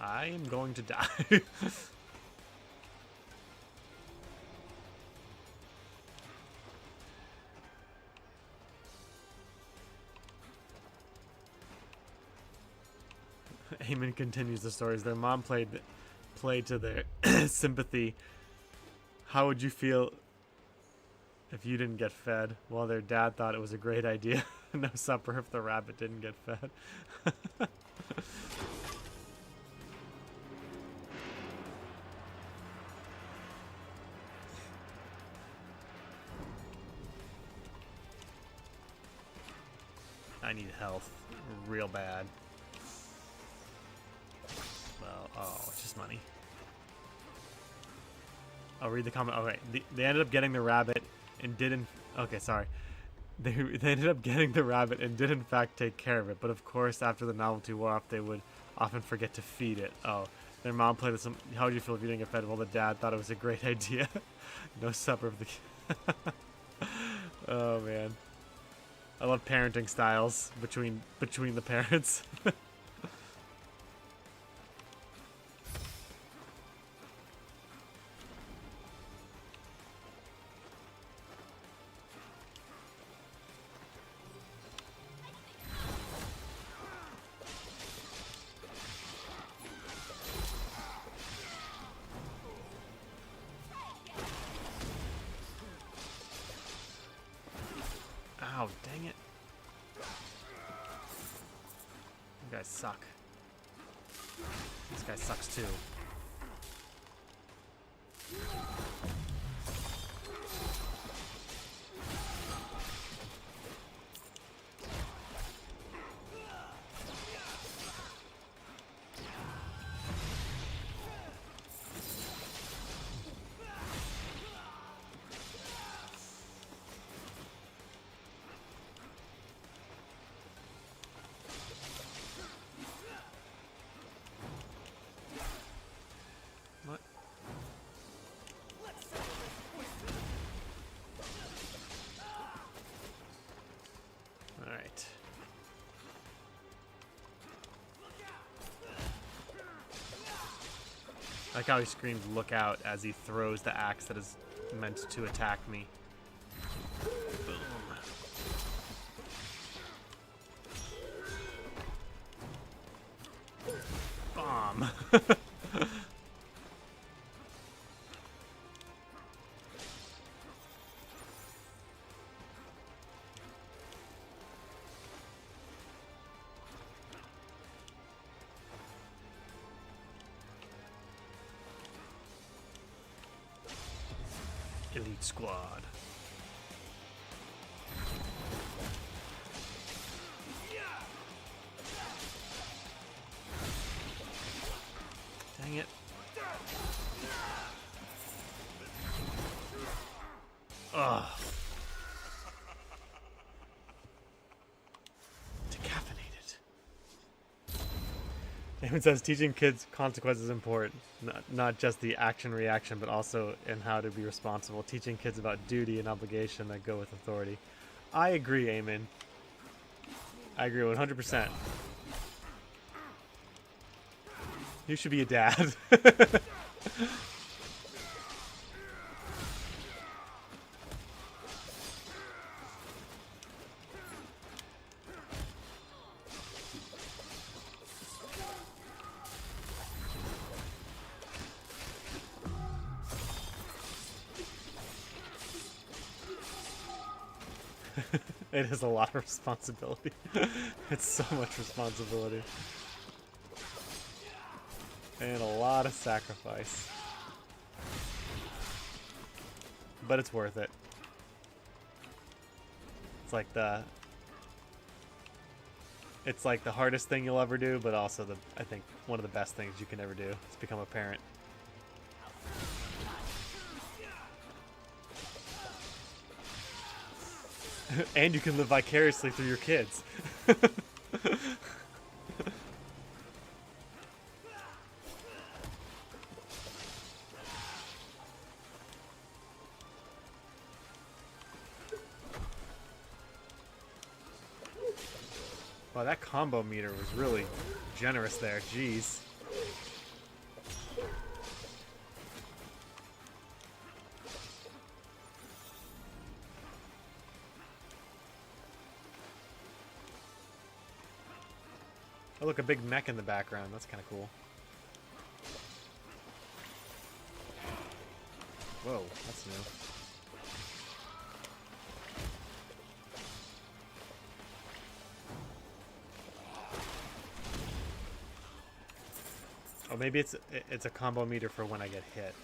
I am going to die. Eamon continues the stories. Their mom played to their sympathy. How would you feel if you didn't get fed? Well, their dad thought it was a great idea. No supper if the rabbit didn't get fed. I need health real bad. Well, oh, it's just money. I'll read the comment. Okay, they ended up getting the rabbit and didn't. Okay, sorry. They ended up getting the rabbit and did in fact take care of it. But of course, after the novelty wore off, they would often forget to feed it. Oh, their mom played with some. How would you feel if you didn't get fed? Well, the dad thought it was a great idea. No supper of the. Oh man, I love parenting styles between the parents. Ow, dang it. You guys suck. This guy sucks too. What? All right. I like how he screams "look out" as he throws the axe that is meant to attack me. Boom. Bomb. Elite Squad. Dang it. Ugh. Decaffeinated. David says teaching kids consequences is important. Not just the action reaction, but also in how to be responsible. Teaching kids about duty and obligation that go with authority. I agree, Eamon. I agree 100%. You should be a dad. It is a lot of responsibility. It's so much responsibility. And a lot of sacrifice. But it's worth it. It's like the hardest thing you'll ever do, but also I think one of the best things you can ever do is become a parent. And you can live vicariously through your kids. Wow, that combo meter was really generous there. Jeez. Oh, look, a big mech in the background. That's kind of cool. Whoa, that's new. Oh, maybe it's a combo meter for when I get hit.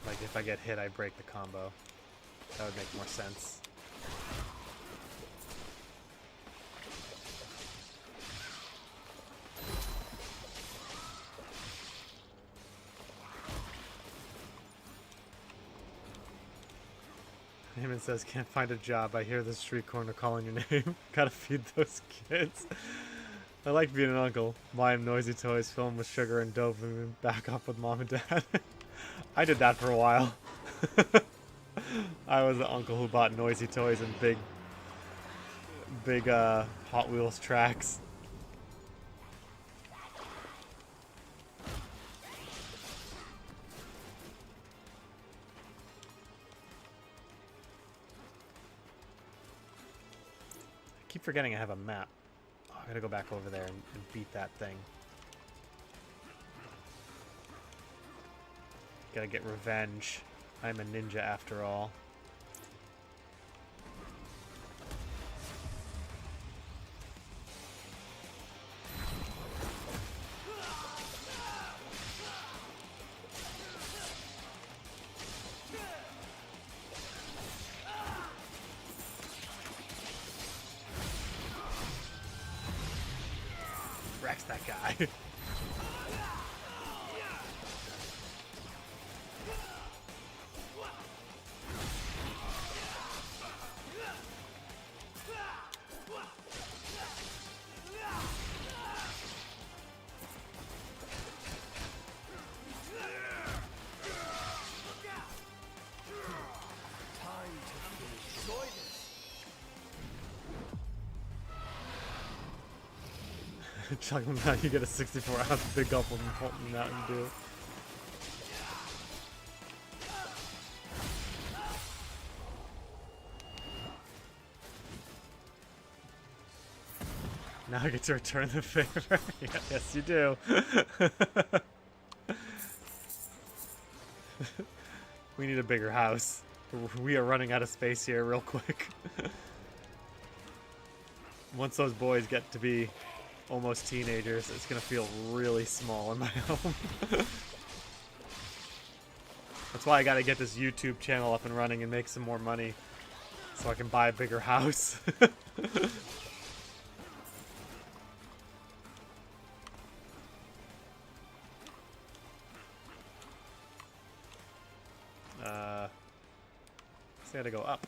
Like, if I get hit, I break the combo. That would make more sense. Eamon says, can't find a job. I hear the street corner calling your name. Gotta feed those kids. I like being an uncle. Buy him noisy toys, fill him with sugar and dope, and then back off with mom and dad. I did that for a while. I was the uncle who bought noisy toys and big Hot Wheels tracks. I keep forgetting I have a map. Oh, I gotta go back over there and beat that thing. Gotta get revenge. I'm a ninja after all. Rex that guy. Talking about you get a 64-ounce big gulp of Molten Mountain Dew. Now I get to return the favor. Yes, you do. We need a bigger house. We are running out of space here real quick. Once those boys get to be almost teenagers, it's gonna feel really small in my home. That's why I gotta get this YouTube channel up and running and make some more money so I can buy a bigger house. So I gotta go up.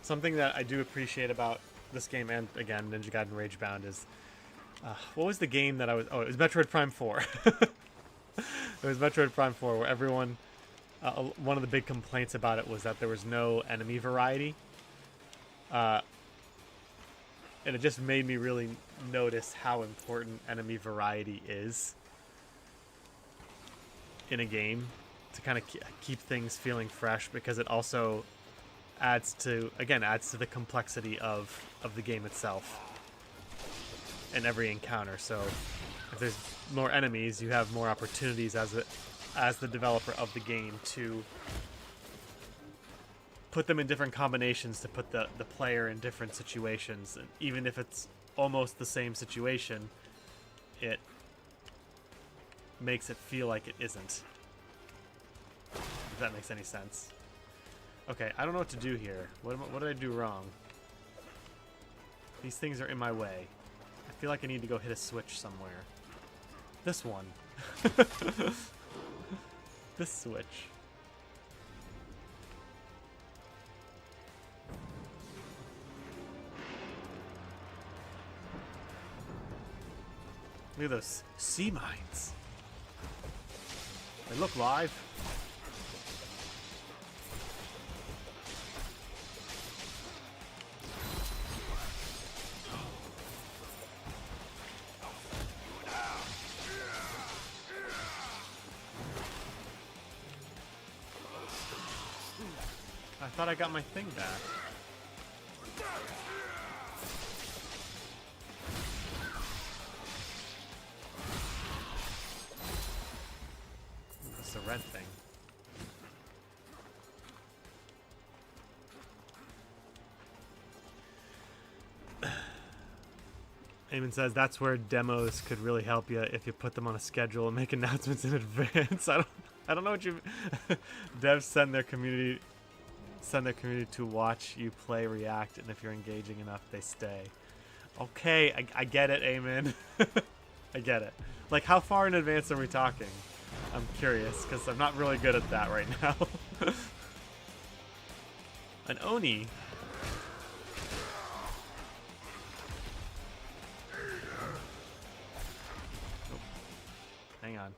Something that I do appreciate about this game, and again, Ninja Gaiden Ragebound, is what was the game that I was? Oh, it was Metroid Prime 4. It was Metroid Prime 4, where everyone, one of the big complaints about it was that there was no enemy variety, and it just made me really notice how important enemy variety is in a game to kind of keep things feeling fresh, because it also adds to the complexity of the game itself in every encounter. So if there's more enemies, you have more opportunities as the developer of the game to put them in different combinations to put the player in different situations. And even if it's almost the same situation, it makes it feel like it isn't. If that makes any sense. Okay, I don't know what to do here. What did I do wrong? These things are in my way. I feel like I need to go hit a switch somewhere. This one. This switch. Look at those sea mines. They look live. I thought I got my thing back. It's the red thing. Eamon says that's where demos could really help you if you put them on a schedule and make announcements in advance. I don't know what you devs send their community to watch you play React, and if you're engaging enough, they stay. Okay, I get it, Amen. I get it. Like, how far in advance are we talking? I'm curious, because I'm not really good at that right now. An Oni. Oh. Hang on.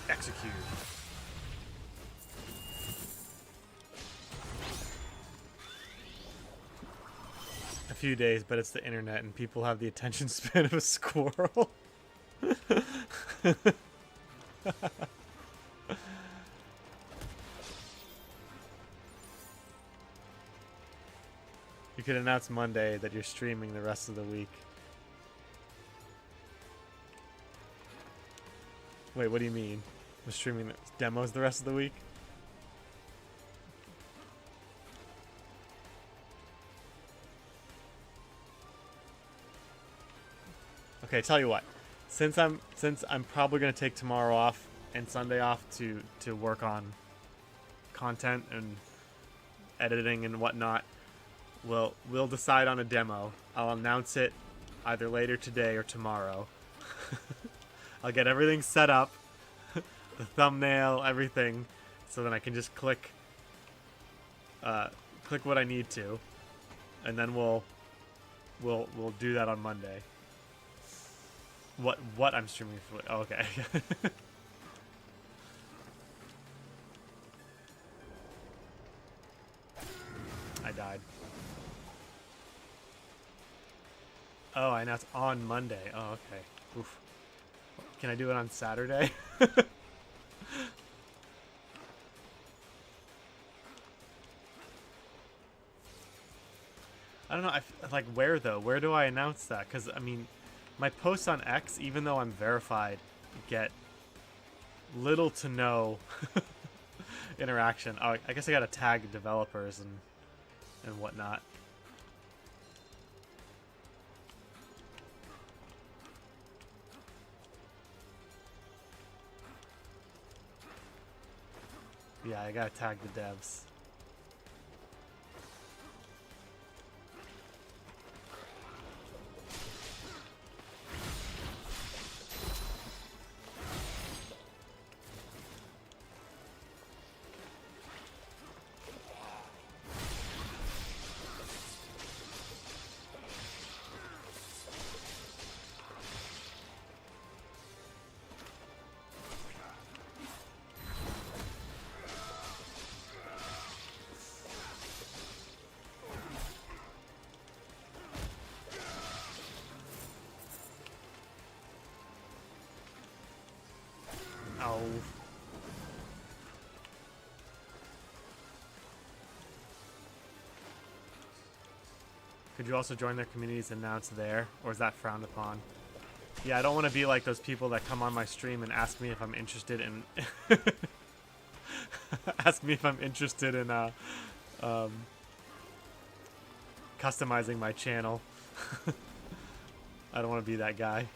Execute. A few days, but it's the internet and people have the attention span of a squirrel. You could announce Monday that you're streaming the rest of the week. Wait, what do you mean? I'm streaming the demos the rest of the week? Okay, tell you what. Since I'm probably gonna take tomorrow off and Sunday off to work on content and editing and whatnot, we'll decide on a demo. I'll announce it either later today or tomorrow. I'll get everything set up, the thumbnail, everything, so then I can just click what I need to, and then we'll do that on Monday. What I'm streaming for? Oh, okay. I died. Oh, and that's on Monday. Oh, okay. Oof. Can I do it on Saturday? I don't know. Like, where though? Where do I announce that? Because I mean, my posts on X, even though I'm verified, get little to no interaction. Oh, I guess I gotta tag developers and whatnot. Yeah, I gotta tag the devs. Oh. Could you also join their communities and announce there? Or is that frowned upon? Yeah, I don't want to be like those people that come on my stream and ask me if I'm interested in... ask me if I'm interested in customizing my channel. I don't want to be that guy.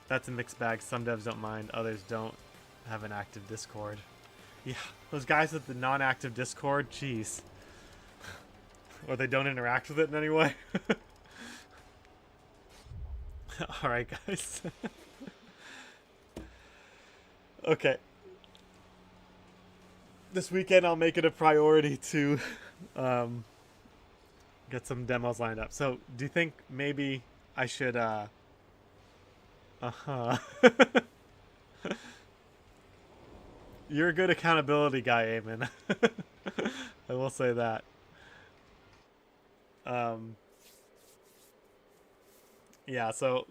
That's a mixed bag. Some devs don't mind, others don't have an active Discord. Yeah, those guys with the non-active Discord, jeez. Or they don't interact with it in any way. Alright, guys. Okay. This weekend I'll make it a priority to get some demos lined up. So, do you think maybe I should You're a good accountability guy, Eamon. I will say that. Yeah, so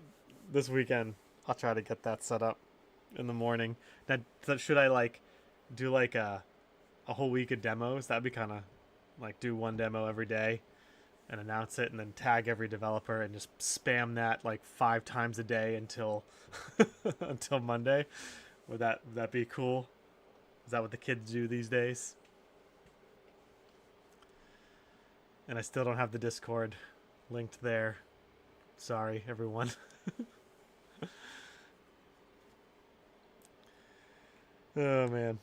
this weekend I'll try to get that set up in the morning. Now, should I like do like a a whole week of demos. that'd be kind of like do one demo every day and announce it, and then tag every developer and just spam that like 5 times a day until until Monday. Would that be cool? Is that what the kids do these days? And I still don't have the Discord linked there. Sorry, everyone. Oh, man.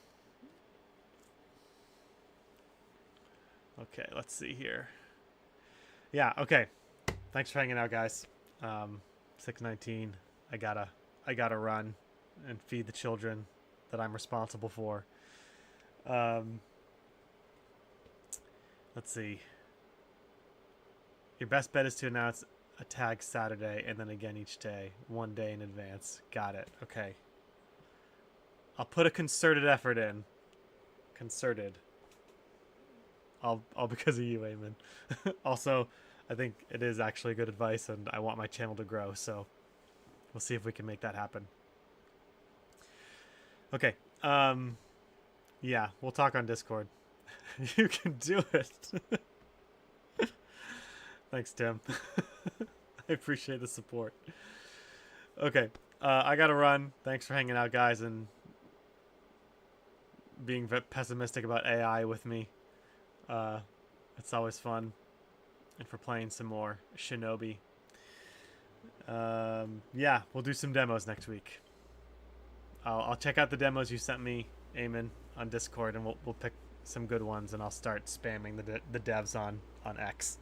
Okay, let's see here. Yeah, okay. Thanks for hanging out, guys. 6:19. I gotta run and feed the children that I'm responsible for. Let's see. Your best bet is to announce a tag Saturday and then again each day, one day in advance. Got it. Okay. I'll put a concerted effort in. Concerted. All because of you, Eamon. Also, I think it is actually good advice, and I want my channel to grow, so we'll see if we can make that happen. Okay. Yeah, we'll talk on Discord. You can do it. Thanks, Tim. I appreciate the support. Okay. I gotta run. Thanks for hanging out, guys, and being pessimistic about AI with me. It's always fun. And for playing some more Shinobi. Yeah, we'll do some demos next week. I'll check out the demos you sent me, Eamon, on Discord, and we'll pick some good ones, and I'll start spamming the devs on X.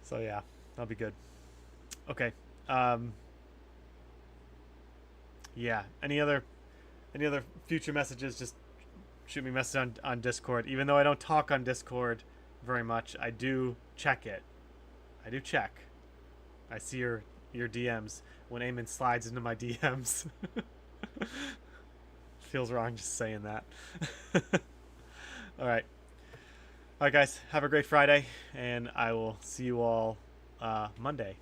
So yeah, that'll be good. Okay. Yeah. Any other future messages? Just shoot me a message on Discord. Even though I don't talk on Discord very much, I do check it. I do check. I see your DMs when Eamon slides into my DMs. Feels wrong just saying that. All right. All right, guys. Have a great Friday, and I will see you all Monday.